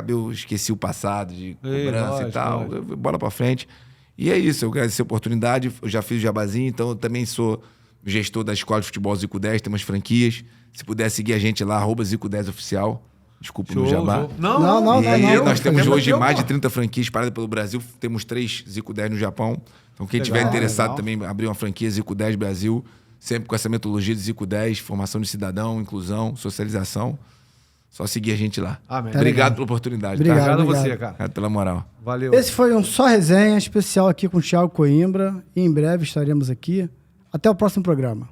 eu esqueci o passado, de cobrança lógico, e tal, lógico. bola pra frente. E é isso, eu agradecer a oportunidade, eu já fiz o jabazinho, então eu também sou gestor da Escola de Futebol Zico 10, tem umas franquias. Se puder seguir a gente lá, @Zico10Oficial. Desculpa o meu jabá. Show. Não, E aí, não, nós temos Fica hoje tranquilo, mais de pô. 30 franquias espalhadas pelo Brasil. Temos 3 Zico 10 no Japão. Então, quem Legal, tiver interessado legal. também, abrir uma franquia Zico 10 Brasil, sempre com essa metodologia de Zico 10, formação de cidadão, inclusão, socialização. Só seguir a gente lá. Amém. Tá Obrigado legal. pela oportunidade. Obrigado. Tá? Obrigado a você, cara. Obrigado pela moral. Valeu. Esse foi um Só Resenha especial aqui com o Thiago Coimbra. E em breve estaremos aqui. Até o próximo programa.